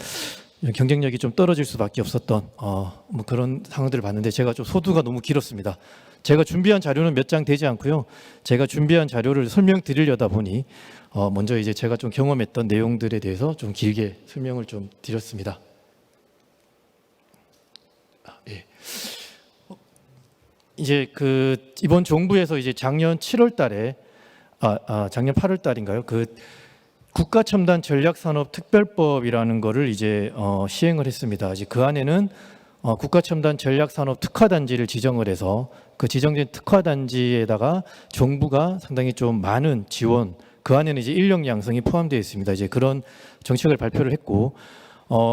경쟁력이 좀 떨어질 수밖에 없었던 뭐 그런 상황들을 봤는데 제가 좀 소두가 너무 길었습니다. 제가 준비한 자료는 몇 장 되지 않고요. 제가 준비한 자료를 설명드리려다 보니 먼저 이제 제가 좀 경험했던 내용들에 대해서 좀 길게 설명을 좀 드렸습니다. 예. 이제 그 이번 정부에서 이제 작년 7월달에 작년 8월달인가요? 그 국가첨단 전략산업특별법이라는 거를 이제 시행을 했습니다. 이제 그 안에는 국가첨단 전략산업 특화단지를 지정을 해서 그 지정된 특화단지에다가 정부가 상당히 좀 많은 지원, 그 안에는 이제 인력 양성이 포함되어 있습니다. 이제 그런 정책을 발표를 했고,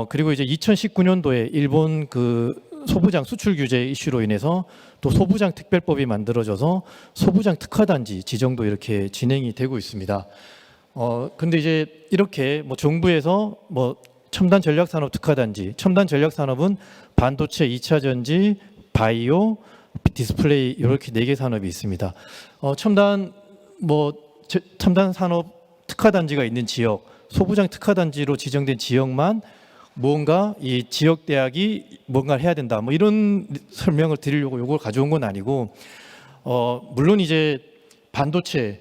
그리고 이제 2019년도에 일본 그 소부장 수출 규제 이슈로 인해서 또 소부장 특별법이 만들어져서 소부장 특화단지 지정도 이렇게 진행이 되고 있습니다. 근데 이제 이렇게 뭐 정부에서 뭐 첨단 전략산업 특화단지, 첨단 전략산업은 반도체, 2차 전지, 바이오, 디스플레이 이렇게 4개 산업이 있습니다. 첨단 산업 특화단지가 있는 지역, 소부장 특화단지로 지정된 지역만 뭔가 이 지역 대학이 뭔가를 해야 된다. 뭐 이런 설명을 드리려고 이걸 가져온 건 아니고, 물론 이제 반도체,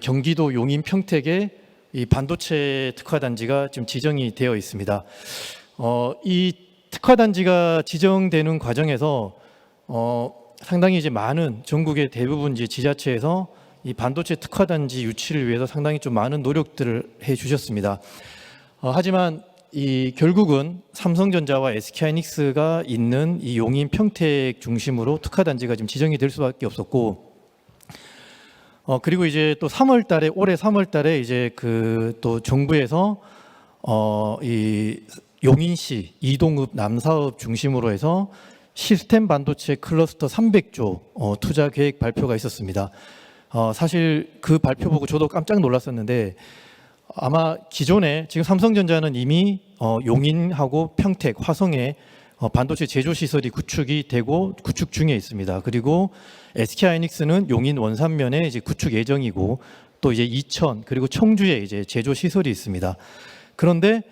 경기도 용인 평택에 이 반도체 특화단지가 지금 지정이 되어 있습니다. 이 특화단지가 지정되는 과정에서 상당히 이제 많은 전국의 대부분 이제 지자체에서 이 반도체 특화단지 유치를 위해서 상당히 좀 많은 노력들을 해 주셨습니다. 하지만 이 결국은 삼성전자와 SK하이닉스가 있는 이 용인 평택 중심으로 특화단지가 지금 지정이 될 수밖에 없었고, 그리고 이제 또 3월달에 올해 3월달에 이제 그 또 정부에서 이 용인시 이동읍 남사읍 중심으로 해서 시스템 반도체 클러스터 300조 투자 계획 발표가 있었습니다. 사실 그 발표 보고 저도 깜짝 놀랐었는데, 아마 기존에 지금 삼성전자는 이미 용인하고 평택, 화성에 반도체 제조 시설이 구축이 되고 구축 중에 있습니다. 그리고 SK하이닉스는 용인 원산면에 이제 구축 예정이고, 또 이제 이천 그리고 청주에 이제 제조 시설이 있습니다. 그런데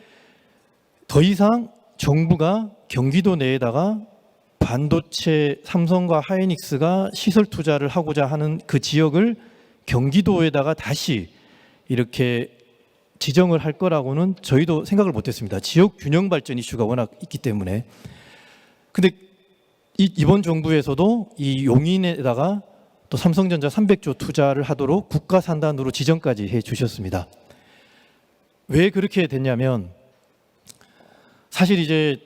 더 이상 정부가 경기도 내에다가 반도체 삼성과 하이닉스가 시설 투자를 하고자 하는 그 지역을 경기도에다가 다시 이렇게 지정을 할 거라고는 저희도 생각을 못했습니다. 지역 균형 발전 이슈가 워낙 있기 때문에. 근데 이번 정부에서도 이 용인에다가 또 삼성전자 300조 투자를 하도록 국가 산단으로 지정까지 해 주셨습니다. 왜 그렇게 됐냐면, 사실 이제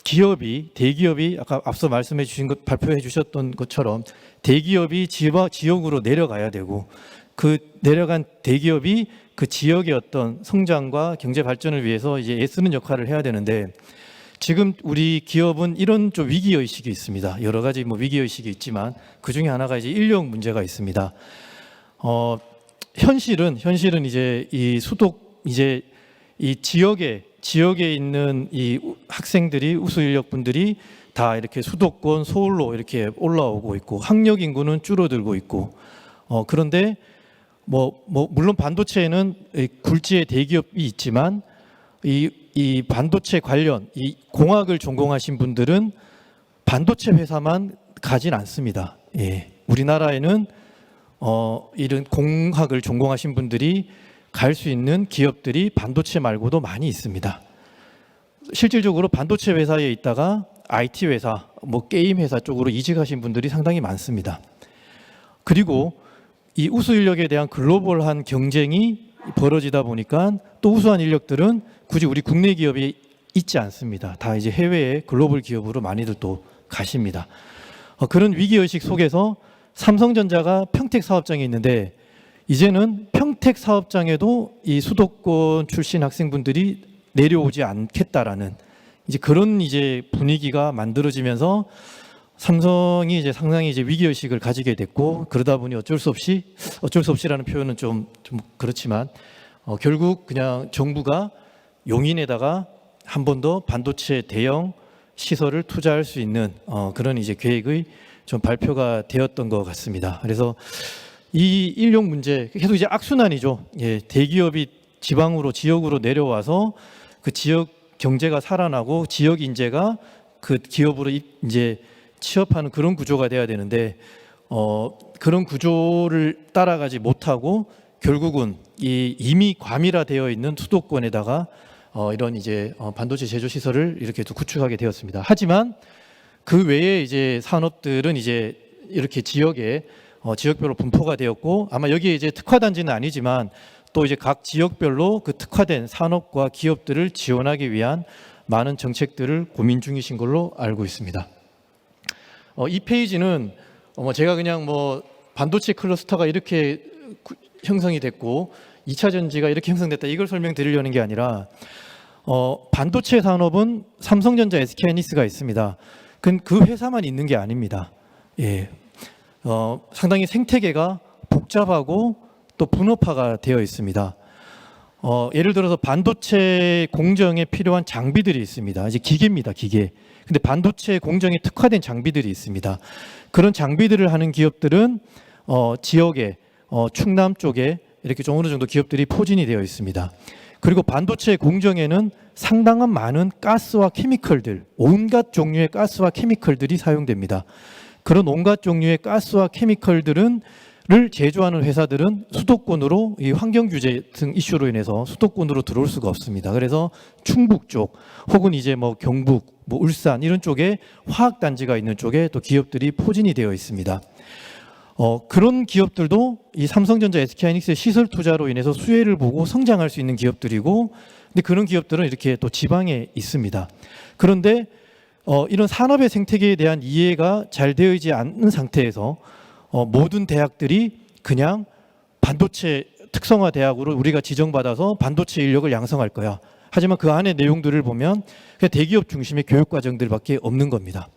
대기업이 아까 앞서 말씀해 주신 것, 발표해 주셨던 것처럼 대기업이 지역으로 내려가야 되고, 그 내려간 대기업이 그 지역의 어떤 성장과 경제 발전을 위해서 이제 애쓰는 역할을 해야 되는데, 지금 우리 기업은 이런 좀 위기 의식이 있습니다. 여러 가지 뭐 위기 의식이 있지만 그 중에 하나가 이제 인력 문제가 있습니다. 현실은 이제 이 지역에 있는 이 학생들이, 우수 인력분들이 다 이렇게 수도권 서울로 이렇게 올라오고 있고, 학력 인구는 줄어들고 있고, 그런데 물론 반도체에는 굴지의 대기업이 있지만 이 반도체 관련 이 공학을 전공하신 분들은 반도체 회사만 가진 않습니다. 예. 우리나라에는 이런 공학을 전공하신 분들이 갈 수 있는 기업들이 반도체 말고도 많이 있습니다. 실질적으로 반도체 회사에 있다가 IT 회사, 게임 회사 쪽으로 이직하신 분들이 상당히 많습니다. 그리고 이 우수 인력에 대한 글로벌한 경쟁이 벌어지다 보니까 또 우수한 인력들은 굳이 우리 국내 기업이 있지 않습니다. 다 이제 해외의 글로벌 기업으로 많이들 또 가십니다. 그런 위기의식 속에서 삼성전자가 평택 사업장에 있는데 이제는 평택 사업장에도 이 수도권 출신 학생분들이 내려오지 않겠다라는 이제 그런 이제 분위기가 만들어지면서 삼성이 이제 상당히 이제 위기 의식을 가지게 됐고, 그러다 보니 어쩔 수 없이라는 표현은 좀 그렇지만 결국 그냥 정부가 용인에다가 한 번 더 반도체 대형 시설을 투자할 수 있는 그런 이제 계획의 좀 발표가 되었던 것 같습니다. 그래서 이 인력 문제 계속 이제 악순환이죠. 예, 대기업이 지방으로 지역으로 내려와서 그 지역 경제가 살아나고 지역 인재가 그 기업으로 이제 취업하는 그런 구조가 돼야 되는데 그런 구조를 따라가지 못하고 결국은 이 이미 과밀화되어 있는 수도권에다가 이런 이제 반도체 제조 시설을 이렇게 또 구축하게 되었습니다. 하지만 그 외에 이제 산업들은 이제 이렇게 지역에 지역별로 분포가 되었고, 아마 여기에 이제 특화단지는 아니지만 또 이제 각 지역별로 그 특화된 산업과 기업들을 지원하기 위한 많은 정책들을 고민 중이신 걸로 알고 있습니다. 이 페이지는 제가 그냥 뭐 반도체 클러스터가 이렇게 형성이 됐고 2차 전지가 이렇게 형성됐다 이걸 설명드리려는 게 아니라 반도체 산업은 삼성전자, SK하이닉스가 있습니다. 그 회사만 있는 게 아닙니다. 예, 상당히 생태계가 복잡하고 또 분업화가 되어 있습니다. 예를 들어서 반도체 공정에 필요한 장비들이 있습니다. 이제 기계입니다, 기계. 근데 반도체 공정에 특화된 장비들이 있습니다. 그런 장비들을 하는 기업들은 지역에 충남 쪽에 이렇게 좀 어느 정도 기업들이 포진이 되어 있습니다. 그리고 반도체 공정에는 상당한 많은 가스와 케미컬들, 온갖 종류의 가스와 케미컬들이 사용됩니다. 그런 온갖 종류의 가스와 케미컬들을 제조하는 회사들은 수도권으로 이 환경 규제 등 이슈로 인해서 수도권으로 들어올 수가 없습니다. 그래서 충북 쪽 혹은 이제 뭐 경북, 뭐 울산 이런 쪽에 화학 단지가 있는 쪽에 또 기업들이 포진이 되어 있습니다. 그런 기업들도 이 삼성전자, SK하이닉스의 시설 투자로 인해서 수혜를 보고 성장할 수 있는 기업들이고, 근데 그런 기업들은 이렇게 또 지방에 있습니다. 그런데 이런 산업의 생태계에 대한 이해가 잘 되어 있지 않는 상태에서 모든 대학들이 그냥 반도체 특성화 대학으로 우리가 지정받아서 반도체 인력을 양성할 거야. 하지만 그 안에 내용들을 보면 그냥 대기업 중심의 교육 과정들밖에 없는 겁니다.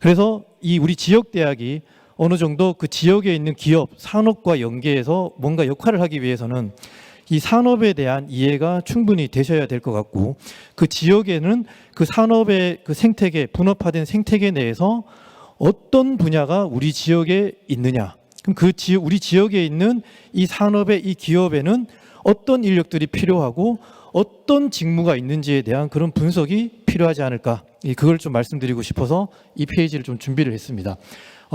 그래서 이 우리 지역 대학이 어느 정도 그 지역에 있는 기업, 산업과 연계해서 뭔가 역할을 하기 위해서는 이 산업에 대한 이해가 충분히 되셔야 될 것 같고, 그 지역에는 그 산업의 그 생태계, 분업화된 생태계 내에서 어떤 분야가 우리 지역에 있느냐, 그럼 그 우리 지역에 있는 이 산업의 이 기업에는 어떤 인력들이 필요하고 어떤 직무가 있는지에 대한 그런 분석이 필요하지 않을까, 그걸 좀 말씀드리고 싶어서 이 페이지를 좀 준비를 했습니다.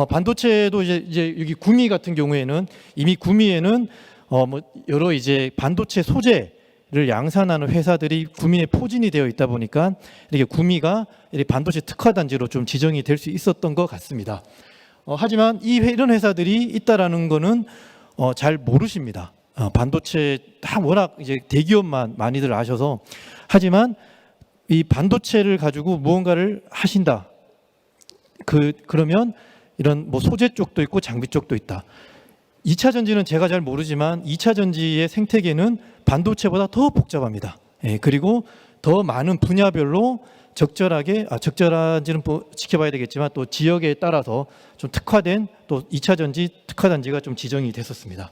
반도체도 이제 여기 구미 같은 경우에는 이미 구미에는 뭐 여러 이제 반도체 소재를 양산하는 회사들이 구미에 포진이 되어 있다 보니까 이렇게 구미가 이렇게 반도체 특화 단지로 좀 지정이 될 수 있었던 것 같습니다. 하지만 이런 회사들이 있다라는 거는 잘 모르십니다. 반도체 다 워낙 이제 대기업만 많이들 아셔서. 하지만 이 반도체를 가지고 무언가를 하신다. 그러면 이런 뭐 소재 쪽도 있고 장비 쪽도 있다. 2차 전지는 제가 잘 모르지만 2차 전지의 생태계는 반도체보다 더 복잡합니다. 예, 그리고 더 많은 분야별로 적절한지는 지켜봐야 되겠지만 또 지역에 따라서 좀 특화된 또 2차 전지 특화 단지가 좀 지정이 됐었습니다.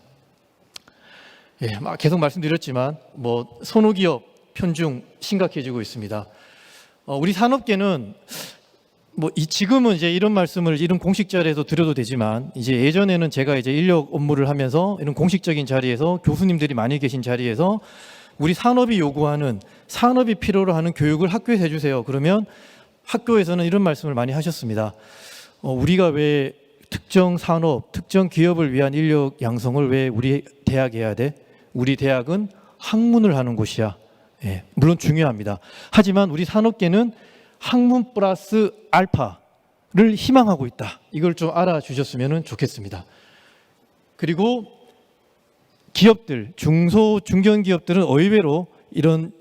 예, 계속 말씀드렸지만 뭐 선호기업 편중 심각해지고 있습니다. 우리 산업계는 지금은 이제 이런 말씀을 이런 공식 자리에서 드려도 되지만, 이제 예전에는 제가 이제 인력 업무를 하면서 이런 공식적인 자리에서 교수님들이 많이 계신 자리에서 우리 산업이 요구하는, 산업이 필요로 하는 교육을 학교에서 해주세요. 그러면 학교에서는 이런 말씀을 많이 하셨습니다. 우리가 왜 특정 산업, 특정 기업을 위한 인력 양성을 왜 우리 대학에 해야 돼? 우리 대학은 학문을 하는 곳이야. 예, 물론 중요합니다. 하지만 우리 산업계는 학문 플러스 알파를 희망하고 있다. 이걸 좀 알아주셨으면 좋겠습니다. 그리고 기업들, 중소, 중견 기업들은 의외로 이런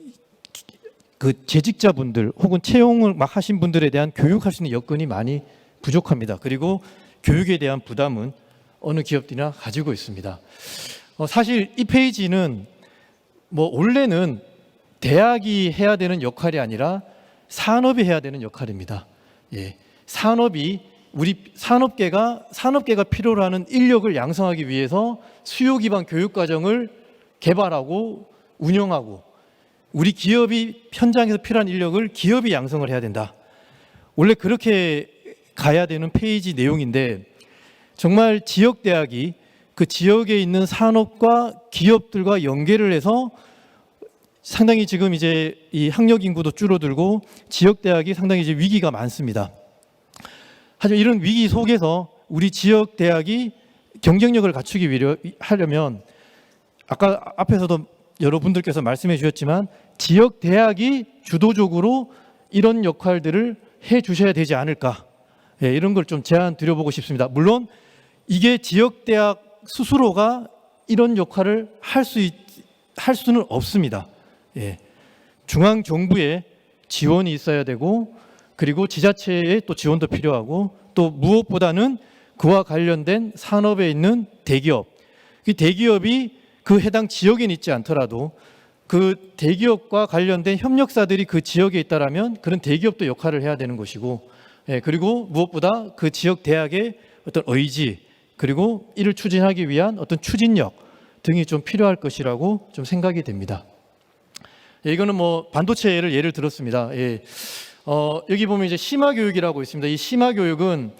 그 재직자분들 혹은 채용을 막 하신 분들에 대한 교육할 수 있는 여건이 많이 부족합니다. 그리고 교육에 대한 부담은 어느 기업들이나 가지고 있습니다. 사실 이 페이지는 뭐 원래는 대학이 해야 되는 역할이 아니라 산업이 해야 되는 역할입니다. 예, 산업이 우리 산업계가 필요로 하는 인력을 양성하기 위해서 수요 기반 교육 과정을 개발하고 운영하고 우리 기업이 현장에서 필요한 인력을 기업이 양성을 해야 된다. 원래 그렇게 가야 되는 페이지 내용인데 정말 지역 대학이 그 지역에 있는 산업과 기업들과 연계를 해서 상당히 지금 이제 이 학력 인구도 줄어들고 지역 대학이 상당히 이제 위기가 많습니다. 하지만 이런 위기 속에서 우리 지역 대학이 경쟁력을 갖추기 하려면 아까 앞에서도 여러분들께서 말씀해 주셨지만 지역 대학이 주도적으로 이런 역할들을 해 주셔야 되지 않을까. 예, 이런 걸 좀 제안 드려보고 싶습니다. 물론 이게 지역 대학 스스로가 이런 역할을 할 수는 없습니다. 예, 중앙 정부의 지원이 있어야 되고 그리고 지자체의 또 지원도 필요하고 또 무엇보다는 그와 관련된 산업에 있는 대기업, 그 대기업이 그 해당 지역에 있지 않더라도 그 대기업과 관련된 협력사들이 그 지역에 있다라면 그런 대기업도 역할을 해야 되는 것이고, 예, 그리고 무엇보다 그 지역 대학의 어떤 의지 그리고 이를 추진하기 위한 어떤 추진력 등이 좀 필요할 것이라고 좀 생각이 됩니다. 예, 이거는 뭐 반도체를 예를 들었습니다. 예, 여기 보면 이제 심화 교육이라고 있습니다. 이 심화 교육은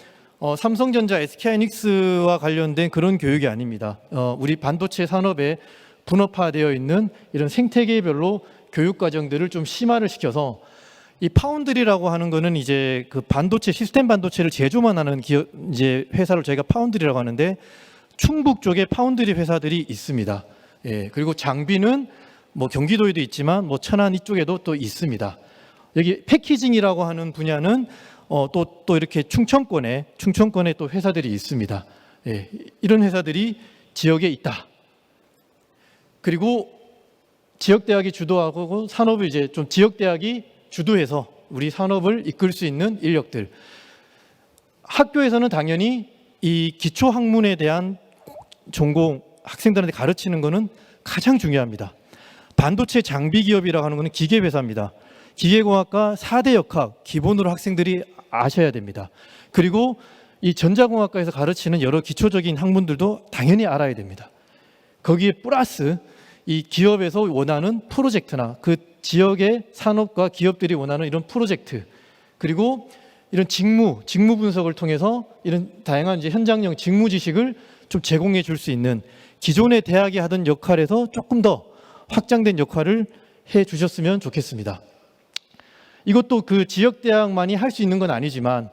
삼성전자, SK하이닉스와 관련된 그런 교육이 아닙니다. 우리 반도체 산업에 분업화되어 있는 이런 생태계별로 교육 과정들을 좀 심화를 시켜서 이 파운드리라고 하는 거는 이제 그 반도체 시스템 반도체를 제조만 하는 기업 이제 회사를 저희가 파운드리라고 하는데 충북 쪽에 파운드리 회사들이 있습니다. 예, 그리고 장비는 뭐 경기도에도 있지만 뭐 천안 이쪽에도 또 있습니다. 여기 패키징이라고 하는 분야는 또 이렇게 충청권에 또 회사들이 있습니다. 예, 이런 회사들이 지역에 있다. 그리고 지역 대학이 주도하고 산업을 이제 좀 지역 대학이 주도해서 우리 산업을 이끌 수 있는 인력들. 학교에서는 당연히 이 기초 학문에 대한 전공 학생들한테 가르치는 것은 가장 중요합니다. 반도체 장비 기업이라고 하는 것은 기계 회사입니다. 기계공학과 4대 역학 기본으로 학생들이 아셔야 됩니다. 그리고 이 전자공학과에서 가르치는 여러 기초적인 학문들도 당연히 알아야 됩니다. 거기에 플러스 이 기업에서 원하는 프로젝트나 그 지역의 산업과 기업들이 원하는 이런 프로젝트 그리고 이런 직무 분석을 통해서 이런 다양한 이제 현장형 직무 지식을 좀 제공해 줄 수 있는 기존의 대학이 하던 역할에서 조금 더 확장된 역할을 해 주셨으면 좋겠습니다. 이것도 그 지역 대학만이 할 수 있는 건 아니지만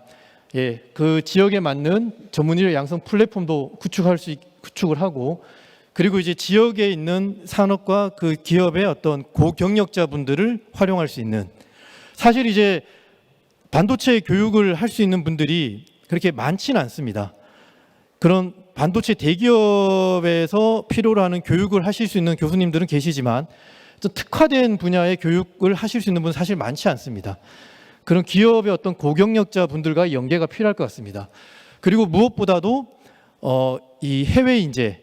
예, 그 지역에 맞는 전문 인력 양성 플랫폼도 구축을 하고 그리고 이제 지역에 있는 산업과 그 기업의 어떤 고경력자분들을 활용할 수 있는 사실 이제 반도체 교육을 할 수 있는 분들이 그렇게 많지는 않습니다. 그런 반도체 대기업에서 필요로 하는 교육을 하실 수 있는 교수님들은 계시지만 좀 특화된 분야의 교육을 하실 수 있는 분은 사실 많지 않습니다. 그런 기업의 어떤 고경력자 분들과 연계가 필요할 것 같습니다. 그리고 무엇보다도 이 해외 인재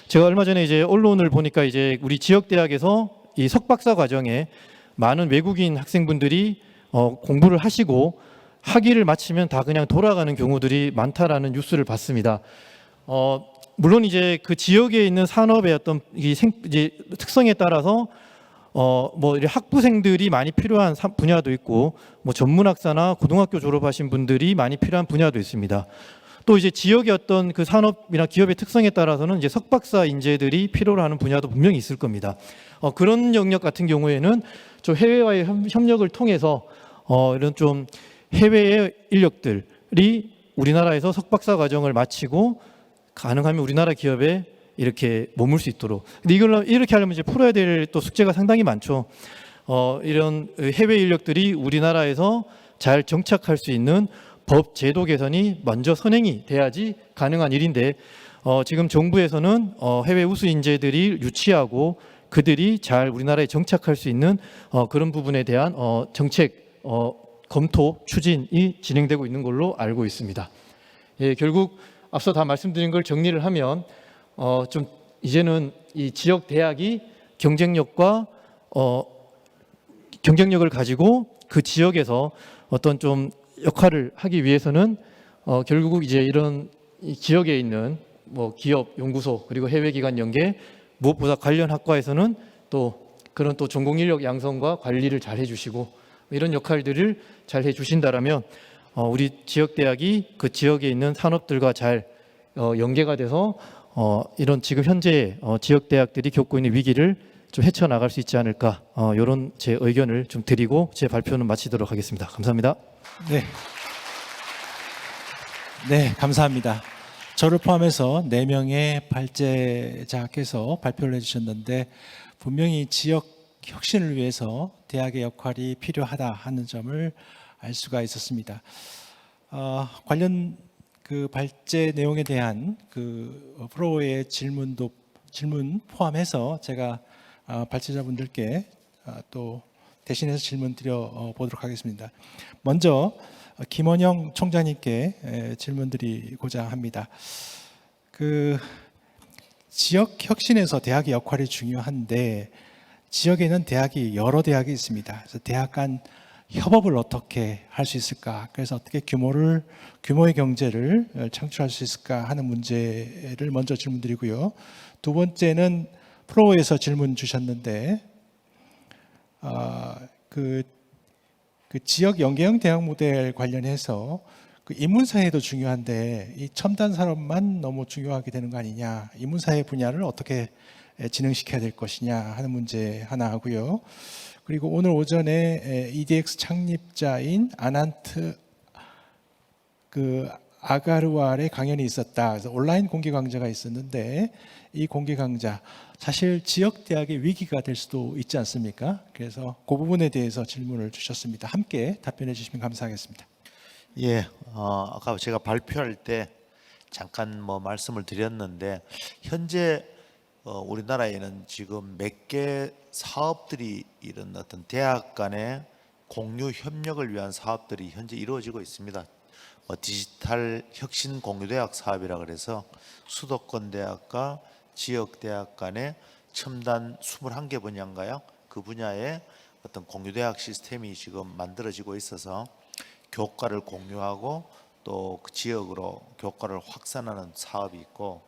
제가 얼마 전에 이제 언론을 보니까 이제 우리 지역 대학에서 이 석박사 과정에 많은 외국인 학생분들이 공부를 하시고 학위를 마치면 다 그냥 돌아가는 경우들이 많다라는 뉴스를 봤습니다. 물론 이제 그 지역에 있는 산업의 어떤 이제 특성에 따라서 뭐 학부생들이 많이 필요한 분야도 있고 뭐 전문학사나 고등학교 졸업하신 분들이 많이 필요한 분야도 있습니다. 또 이제 지역의 어떤 그 산업이나 기업의 특성에 따라서는 이제 석박사 인재들이 필요로 하는 분야도 분명히 있을 겁니다. 그런 영역 같은 경우에는 좀 해외와의 협력을 통해서 이런 좀 해외의 인력들이 우리나라에서 석박사 과정을 마치고 가능하면 우리나라 기업에 이렇게 머물 수 있도록. 근데 이걸 이렇게 하려면 이제 풀어야 될 또 숙제가 상당히 많죠. 이런 해외 인력들이 우리나라에서 잘 정착할 수 있는 법 제도 개선이 먼저 선행이 돼야지 가능한 일인데 지금 정부에서는 해외 우수 인재들이 유치하고 그들이 잘 우리나라에 정착할 수 있는 그런 부분에 대한 정책 검토 추진이 진행되고 있는 걸로 알고 있습니다. 예, 결국 앞서 다 말씀드린 걸 정리를 하면 좀 이제는 이 지역 대학이 경쟁력을 가지고 그 지역에서 어떤 좀 역할을 하기 위해서는 결국 이제 이런 이 지역에 있는 뭐 기업, 연구소 그리고 해외기관 연계 무엇보다 관련 학과에서는 또 그런 또 전공 인력 양성과 관리를 잘 해주시고 이런 역할들을 잘 해주신다라면 우리 지역 대학이 그 지역에 있는 산업들과 잘 연계가 돼서 이런 지금 현재 지역 대학들이 겪고 있는 위기를 좀 헤쳐나갈 수 있지 않을까 이런 제 의견을 좀 드리고 제 발표는 마치도록 하겠습니다. 감사합니다. 네. 네, 감사합니다. 저를 포함해서 4명의 발제자께서 발표를 해주셨는데 분명히 지역 혁신을 위해서 대학의 역할이 필요하다 하는 점을 알 수가 있었습니다. 관련 그 발제 내용에 대한 그 프로의 질문 포함해서 제가 발제자분들께 또 대신해서 질문 드려 보도록 하겠습니다. 먼저 김원영 총장님께 질문 드리고자 합니다. 그 지역 혁신에서 대학의 역할이 중요한데 지역에는 여러 대학이 있습니다. 그래서 대학 간 협업을 어떻게 할 수 있을까? 그래서 어떻게 규모의 경제를 창출할 수 있을까 하는 문제를 먼저 질문드리고요. 두 번째는 프로에서 질문 주셨는데 그 지역 연계형 대학 모델 관련해서 그 인문사회도 중요한데 이 첨단 산업만 너무 중요하게 되는 거 아니냐? 인문사회 분야를 어떻게 진행시켜야 될 것이냐 하는 문제 하나 하고요. 그리고 오늘 오전에 EDX 창립자인 아난트 아가르왈의 강연이 있었다. 그래서 온라인 공개 강좌가 있었는데 이 공개 강좌 사실 지역 대학의 위기가 될 수도 있지 않습니까? 그래서 그 부분에 대해서 질문을 주셨습니다. 함께 답변해 주시면 감사하겠습니다. 예, 아까 제가 발표할 때 잠깐 말씀을 드렸는데 현재 우리나라에는 지금 몇 개 사업들이 이런 어떤 대학 간의 공유 협력을 위한 사업들이 현재 이루어지고 있습니다. 디지털 혁신 공유대학 사업이라 그래서 수도권 대학과 지역 대학 간의 첨단 21개 분야인가요? 그 분야에 어떤 공유대학 시스템이 지금 만들어지고 있어서 교과를 공유하고 또 그 지역으로 교과를 확산하는 사업이 있고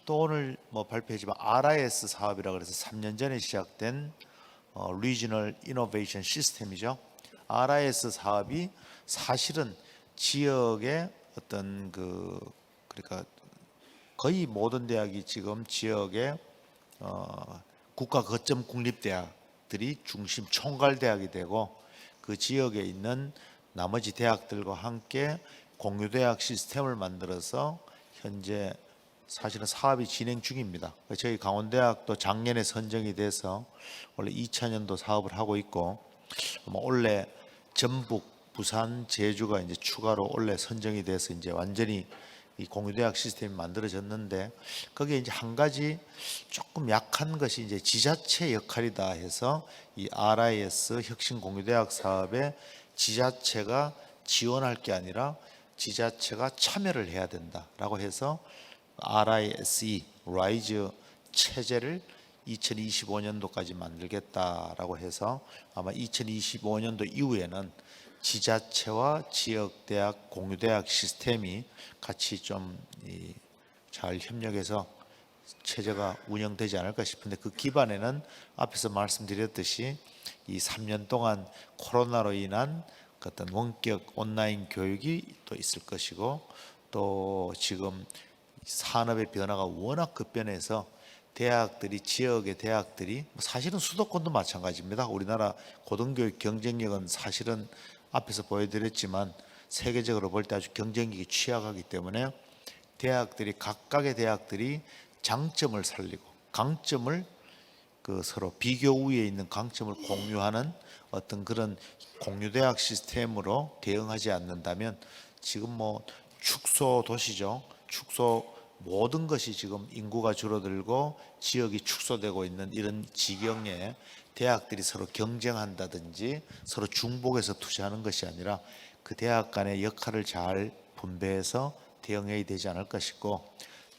또 오늘 발표했지만 RIS 사업이라 그래서 3년 전에 시작된 Regional Innovation System이죠. RIS 사업이 사실은 지역의 어떤 그러니까 거의 모든 대학이 지금 지역의 국가 거점 국립대학들이 중심 총괄 대학이 되고 그 지역에 있는 나머지 대학들과 함께 공유대학 시스템을 만들어서 현재 사실은 사업이 진행 중입니다. 저희 강원대학도 작년에 선정이 돼서 원래 2000년도 사업을 하고 있고 올해 전북, 부산, 제주가 이제 추가로 올해 선정이 돼서 이제 완전히 이 공유대학 시스템이 만들어졌는데 거기에 이제 한 가지 조금 약한 것이 이제 지자체 역할이다 해서 이 RIS 혁신 공유대학 사업에 지자체가 지원할 게 아니라 지자체가 참여를 해야 된다라고 해서 RISE, RISE 체제를 2025년도까지 만들겠다라고 해서 아마 2025년도 이후에는 지자체와 지역대학, 공유대학 시스템이 같이 좀 잘 협력해서 체제가 운영되지 않을까 싶은데 그 기반에는 앞에서 말씀드렸듯이 이 3년 동안 코로나로 인한 어떤 원격 온라인 교육이 또 있을 것이고 또 지금 산업의 변화가 워낙 급변해서 대학들이 지역의 대학들이 사실은 수도권도 마찬가지입니다. 우리나라 고등교육 경쟁력은 사실은 앞에서 보여드렸지만 세계적으로 볼 때 아주 경쟁력이 취약하기 때문에 대학들이 각각의 대학들이 장점을 살리고 강점을 서로 비교 우위에 있는 강점을 공유하는 어떤 그런 공유대학 시스템으로 대응하지 않는다면 지금 축소 도시죠. 축소 모든 것이 지금 인구가 줄어들고 지역이 축소되고 있는 이런 지경에 대학들이 서로 경쟁한다든지 서로 중복해서 투자하는 것이 아니라 그 대학 간의 역할을 잘 분배해서 대응해야 되지 않을까 싶고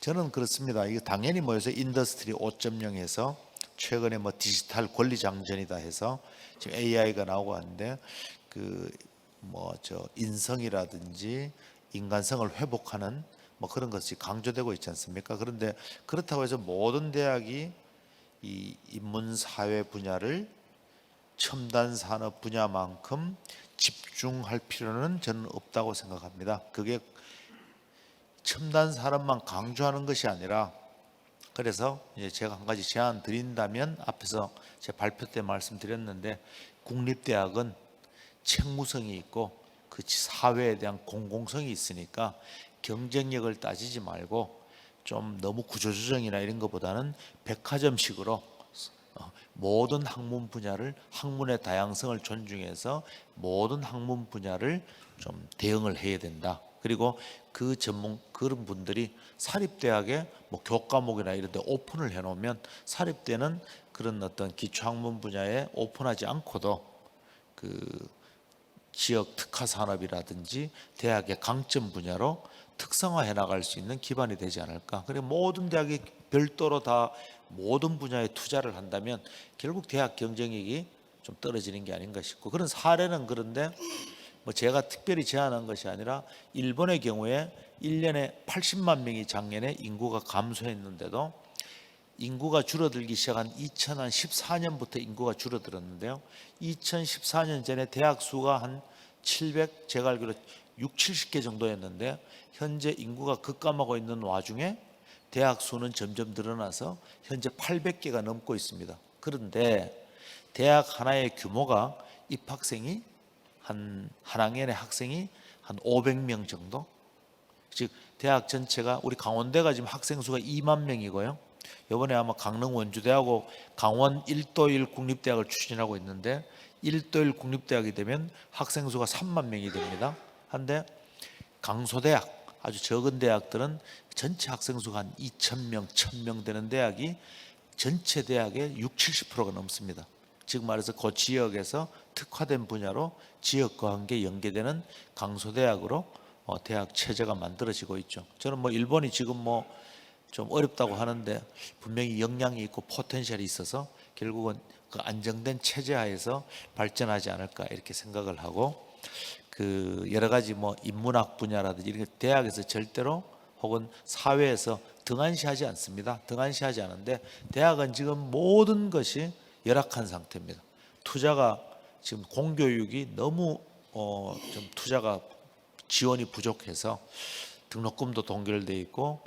저는 그렇습니다. 이게 당연히 뭐 요새 인더스트리 5.0에서 최근에 뭐 디지털 권리 장전이다 해서 지금 AI가 나오고 하는데 그 뭐 저 인성이라든지 인간성을 회복하는 뭐 그런 것이 강조되고 있지 않습니까? 그런데 그렇다고 해서 모든 대학이 이 인문사회 분야를 첨단 산업 분야만큼 집중할 필요는 저는 없다고 생각합니다. 그게 첨단 산업만 강조하는 것이 아니라, 그래서 이제 제가 한 가지 제안 드린다면, 앞에서 제 발표 때 말씀드렸는데, 국립대학은 책무성이 있고 그 사회에 대한 공공성이 있으니까 경쟁력을 따지지 말고 좀 너무 구조조정이나 이런 것보다는 백화점식으로 모든 학문 분야를, 학문의 다양성을 존중해서 모든 학문 분야를 좀 대응을 해야 된다. 그리고 그런 분들이 사립대학에 뭐 교과목이나 이런 데 오픈을 해놓으면, 사립대는 그런 어떤 기초학문 분야에 오픈하지 않고도 그 지역 특화 산업이라든지 대학의 강점 분야로 특성화해 나갈 수 있는 기반이 되지 않을까. 그리고 모든 대학이 별도로 다 모든 분야에 투자를 한다면 결국 대학 경쟁력이 좀 떨어지는 게 아닌가 싶고, 그런 사례는, 그런데 뭐 제가 특별히 제안한 것이 아니라 일본의 경우에 1년에 80만 명이 작년에 인구가 감소했는데도 인구가 줄어들기 시작한 2014년부터 인구가 줄어들었는데요. 2014년 전에 대학 수가 한 700, 제가 알기로 6, 70개 정도였는데 현재 인구가 급감하고 있는 와중에 대학 수는 점점 늘어나서 현재 800개가 넘고 있습니다. 그런데 대학 하나의 규모가 입학생이 한 학년의 학생이 한 500명 정도? 즉 대학 전체가, 우리 강원대가 지금 학생 수가 2만 명이고요. 이번에 아마 강릉 원주대하고 강원 1도1 국립대학을 추진하고 있는데 1도1 국립대학이 되면 학생 수가 3만 명이 됩니다. 한데 강소대학, 아주 적은 대학들은 전체 학생 수가 한 2,000명, 1,000명 되는 대학이 전체 대학의 60, 70%가 넘습니다. 즉 말해서 그 지역에서 특화된 분야로 지역과 함께 연계되는 강소대학으로 대학 체제가 만들어지고 있죠. 저는 뭐 일본이 지금 뭐 좀 어렵다고 하는데 분명히 역량이 있고 포텐셜이 있어서 결국은 그 안정된 체제 하에서 발전하지 않을까 이렇게 생각을 하고, 그 여러 가지 뭐 인문학 분야라든지 이런 대학에서 절대로 혹은 사회에서 등한시하지 않습니다. 등한시하지 않은데 대학은 지금 모든 것이 열악한 상태입니다. 투자가 지금 공교육이 너무 좀 투자가 지원이 부족해서 등록금도 동결돼 있고,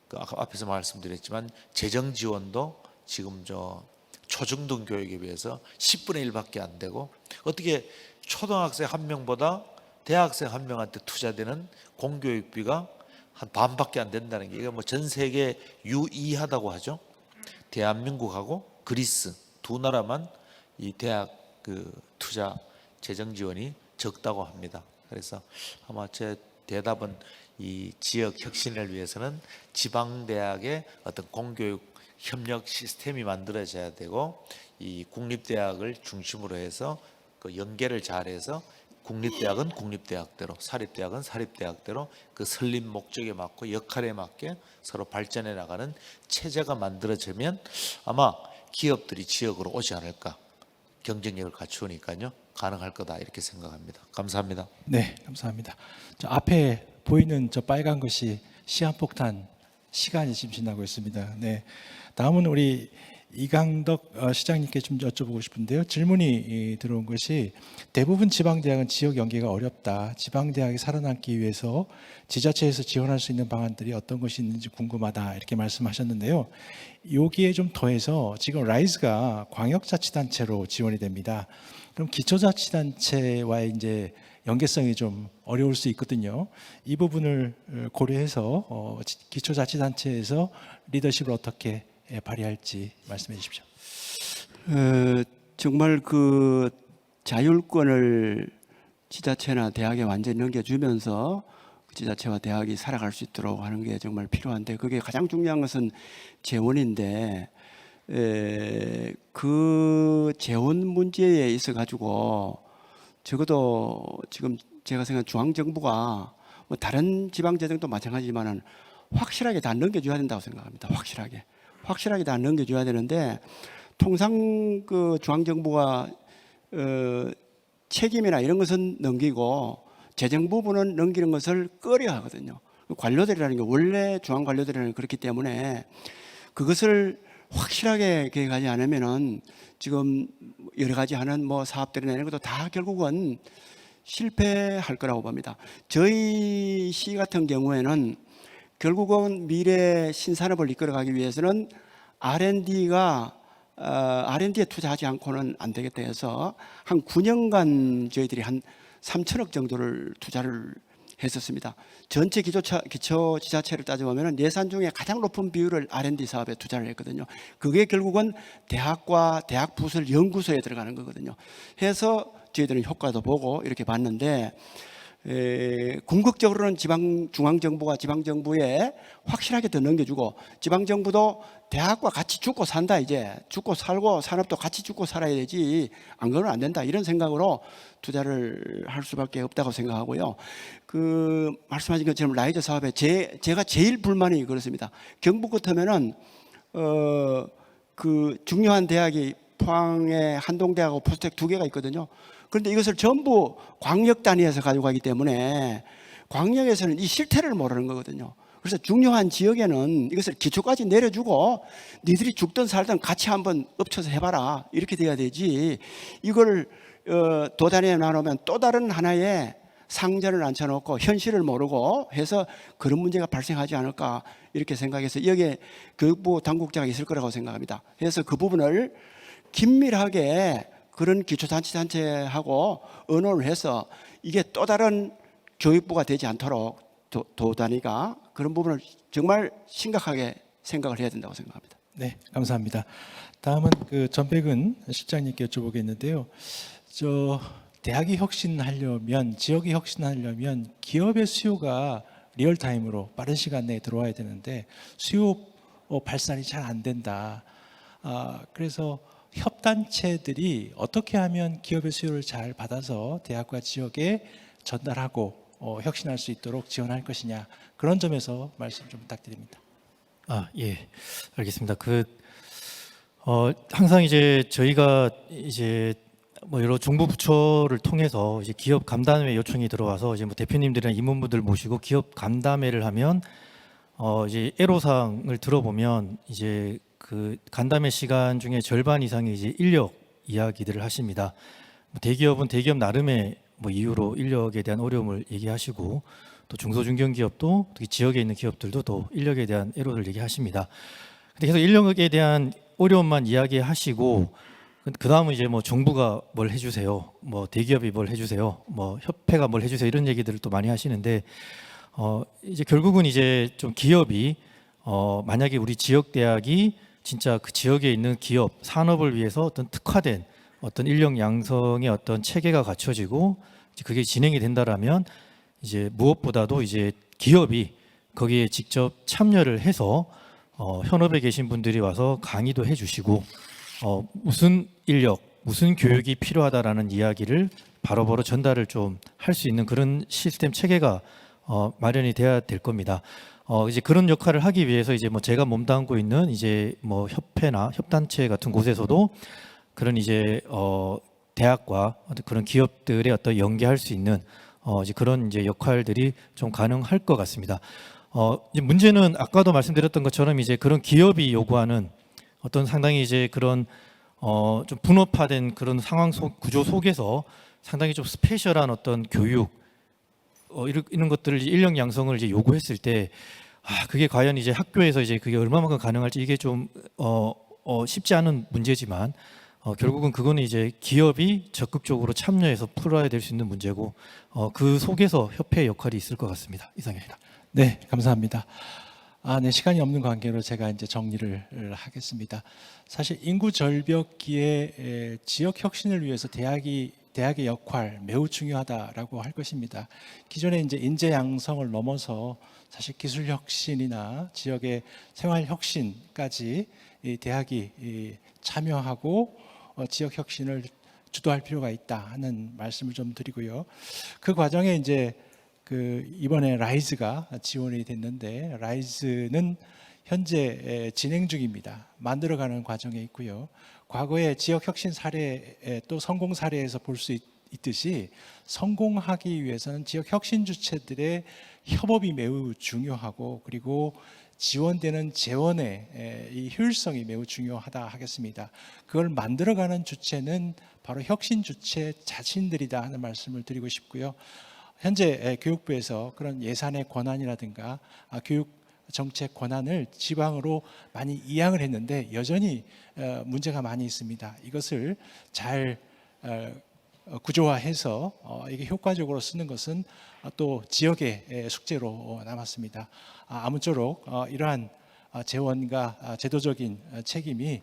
그 아까 앞에서 말씀드렸지만 재정 지원도 지금 초중등 교육에 비해서 10분의 1밖에 안 되고, 어떻게 초등학생 한 명보다 대학생 한 명한테 투자되는 공교육비가 한 반밖에 안 된다는 게, 이거 뭐 전 세계 유의하다고 하죠. 대한민국하고 그리스 두 나라만 이 대학 그 투자 재정 지원이 적다고 합니다. 그래서 아마 제 대답은 이 지역 혁신을 위해서는 지방 대학의 어떤 공교육 협력 시스템이 만들어져야 되고, 이 국립대학을 중심으로 해서 그 연계를 잘해서 국립대학은 국립대학대로, 사립대학은 사립대학대로 그 설립 목적에 맞고 역할에 맞게 서로 발전해 나가는 체제가 만들어지면 아마 기업들이 지역으로 오지 않을까. 경쟁력을 갖추니까요, 가능할 거다 이렇게 생각합니다. 감사합니다. 네, 감사합니다. 저 앞에 보이는 저 빨간 것이 시한폭탄 시간이 지금 지나고 있습니다. 네, 다음은 우리 이강덕 시장님께 좀 여쭤보고 싶은데요. 질문이 들어온 것이, 대부분 지방대학은 지역 연계가 어렵다. 지방대학이 살아남기 위해서 지자체에서 지원할 수 있는 방안들이 어떤 것이 있는지 궁금하다 이렇게 말씀하셨는데요. 여기에 좀 더해서 지금 라이즈가 광역자치단체로 지원이 됩니다. 그럼 기초자치단체와의 이제 연계성이 좀 어려울 수 있거든요. 이 부분을 고려해서 기초자치단체에서 리더십을 어떻게 발휘할지 말씀해 주십시오. 정말 그 자율권을 지자체나 대학에 완전히 넘겨주면서 지자체와 대학이 살아갈 수 있도록 하는 게 정말 필요한데, 그게 가장 중요한 것은 재원인데, 그 재원 문제에 있어 가지고 적어도 지금 제가 생각하는 중앙정부가 뭐 다른 지방 재정도 마찬가지지만은 확실하게 다 넘겨줘야 된다고 생각합니다. 확실하게 다 넘겨줘야 되는데 통상 그 중앙정부가 책임이나 이런 것은 넘기고 재정 부분은 넘기는 것을 꺼려 하거든요. 관료들이라는 게 원래 중앙 관료들이라는 게 그렇기 때문에 그것을 확실하게 계획하지 않으면은 지금 여러 가지 하는 뭐 사업들이나 이런 것도 다 결국은 실패할 거라고 봅니다. 저희 시 같은 경우에는 결국은 미래 신산업을 이끌어가기 위해서는 R&D에 투자하지 않고는 안 되겠다 해서 한 9년간 저희들이 한 3천억 정도를 투자를 했었습니다. 전체 기초지자체를 따져보면 예산 중에 가장 높은 비율을 R&D 사업에 투자를 했거든요. 그게 결국은 대학과 대학 부설 연구소에 들어가는 거거든요. 해서 저희들은 효과도 보고 이렇게 봤는데 궁극적으로는 중앙정부가 지방정부에 확실하게 더 넘겨주고 지방정부도 대학과 같이 죽고 산다. 이제 죽고 살고 산업도 같이 죽고 살아야 되지 안 그러면 안 된다 이런 생각으로 투자를 할 수밖에 없다고 생각하고요. 그 말씀하신 것처럼 라이저 사업에 제가 제일 불만이 그렇습니다. 경북 같으면은 그 중요한 대학이 포항에 한동대하고 포스텍 2개가 있거든요. 그런데 이것을 전부 광역 단위에서 가지고 가기 때문에 광역에서는 이 실태를 모르는 거거든요. 그래서 중요한 지역에는 이것을 기초까지 내려주고 니들이 죽든 살든 같이 한번 엎쳐서 해봐라 이렇게 돼야 되지. 이걸 도단위에 나누면 또 다른 하나의 상전을 앉혀놓고 현실을 모르고 해서 그런 문제가 발생하지 않을까 이렇게 생각해서 여기에 교육부 당국자가 있을 거라고 생각합니다. 그래서 그 부분을 긴밀하게 그런 기초자치단체하고 의논을 해서 이게 또 다른 교육부가 되지 않도록 도단위가 그런 부분을 정말 심각하게 생각을 해야 된다고 생각합니다. 네, 감사합니다. 다음은 그 전백은 실장님께 여쭤보겠는데요. 대학이 혁신하려면, 지역이 혁신하려면 기업의 수요가 리얼타임으로 빠른 시간 내에 들어와야 되는데 수요 발산이 잘 안 된다. 그래서 협단체들이 어떻게 하면 기업의 수요를 잘 받아서 대학과 지역에 전달하고 혁신할 수 있도록 지원할 것이냐, 그런 점에서 말씀 좀 부탁드립니다. 예, 알겠습니다. 항상 이제 저희가 이제 뭐 여러 정부 부처를 통해서 이제 기업 간담회 요청이 들어와서 이제 뭐 대표님들이나 임원분들 모시고 기업 간담회를 하면 이제 애로사항을 들어보면 이제 그 간담회 시간 중에 절반 이상이 이제 인력 이야기들을 하십니다. 대기업은 대기업 나름의 뭐 이유로 인력에 대한 어려움을 얘기하시고 또 중소중견기업도 특히 지역에 있는 기업들도 또 인력에 대한 애로를 얘기하십니다. 근데 계속 인력에 대한 어려움만 이야기하시고 그 다음은 이제 뭐 정부가 뭘 해주세요, 뭐 대기업이 뭘 해주세요, 뭐 협회가 뭘 해주세요 이런 얘기들을 또 많이 하시는데 이제 결국은 이제 좀 기업이 만약에 우리 지역 대학이 진짜 그 지역에 있는 기업 산업을 위해서 어떤 특화된 어떤 인력 양성의 어떤 체계가 갖춰지고 이제 그게 진행이 된다라면 이제 무엇보다도 이제 기업이 거기에 직접 참여를 해서 현업에 계신 분들이 와서 강의도 해주시고 무슨 인력, 무슨 교육이 필요하다라는 이야기를 바로바로 전달을 좀 할 수 있는 그런 시스템 체계가 마련이 돼야 될 겁니다. 이제 그런 역할을 하기 위해서 이제 뭐 제가 몸담고 있는 이제 뭐 협회나 협단체 같은 곳에서도 그런 이제 대학과 그런 기업들의 어떤 연계할 수 있는 이제 그런 이제 역할들이 좀 가능할 것 같습니다. 이제 문제는 아까도 말씀드렸던 것처럼 이제 그런 기업이 요구하는 어떤 상당히 이제 그런 좀 분업화된 그런 상황 구조 속에서 상당히 좀 스페셜한 어떤 교육 이런 것들을 인력 양성을 이제 요구했을 때 그게 과연 이제 학교에서 이제 그게 얼마만큼 가능할지 이게 좀 쉽지 않은 문제지만 결국은 그거는 이제 기업이 적극적으로 참여해서 풀어야 될 수 있는 문제고 그 속에서 협회의 역할이 있을 것 같습니다. 이상입니다. 네, 감사합니다. 네, 시간이 없는 관계로 제가 이제 정리를 하겠습니다. 사실 인구 절벽기에 지역 혁신을 위해서 대학의 역할 매우 중요하다라고 할 것입니다. 기존에 이제 인재 양성을 넘어서 사실 기술 혁신이나 지역의 생활 혁신까지 이 대학이 참여하고 지역 혁신을 주도할 필요가 있다 하는 말씀을 좀 드리고요. 그 과정에 이제 이번에 라이즈가 지원이 됐는데 라이즈는 현재 진행 중입니다. 만들어가는 과정에 있고요. 과거의 지역 혁신 사례 또 성공 사례에서 볼 수 있듯이 성공하기 위해서는 지역 혁신 주체들의 협업이 매우 중요하고 그리고 지원되는 재원의 이 효율성이 매우 중요하다 하겠습니다. 그걸 만들어가는 주체는 바로 혁신 주체 자신들이다 하는 말씀을 드리고 싶고요. 현재 교육부에서 그런 예산의 권한이라든가 교육 정책 권한을 지방으로 많이 이양을 했는데 여전히 문제가 많이 있습니다. 이것을 잘 구조화해서 이게 효과적으로 쓰는 것은 또 지역의 숙제로 남았습니다. 아무쪼록 이러한 재원과 제도적인 책임이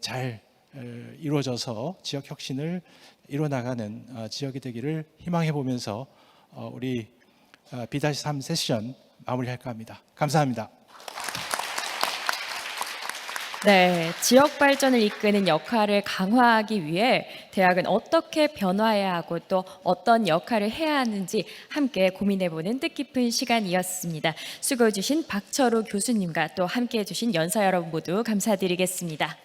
잘 이루어져서 지역 혁신을 이뤄나가는 지역이 되기를 희망해 보면서 우리 B-3 세션 마무리할까 합니다. 감사합니다. 네, 지역 발전을 이끄는 역할을 강화하기 위해 대학은 어떻게 변화해야 하고 또 어떤 역할을 해야 하는지 함께 고민해보는 뜻깊은 시간이었습니다. 수고해 주신 박철우 교수님과 또 함께해 주신 연사 여러분 모두 감사드리겠습니다.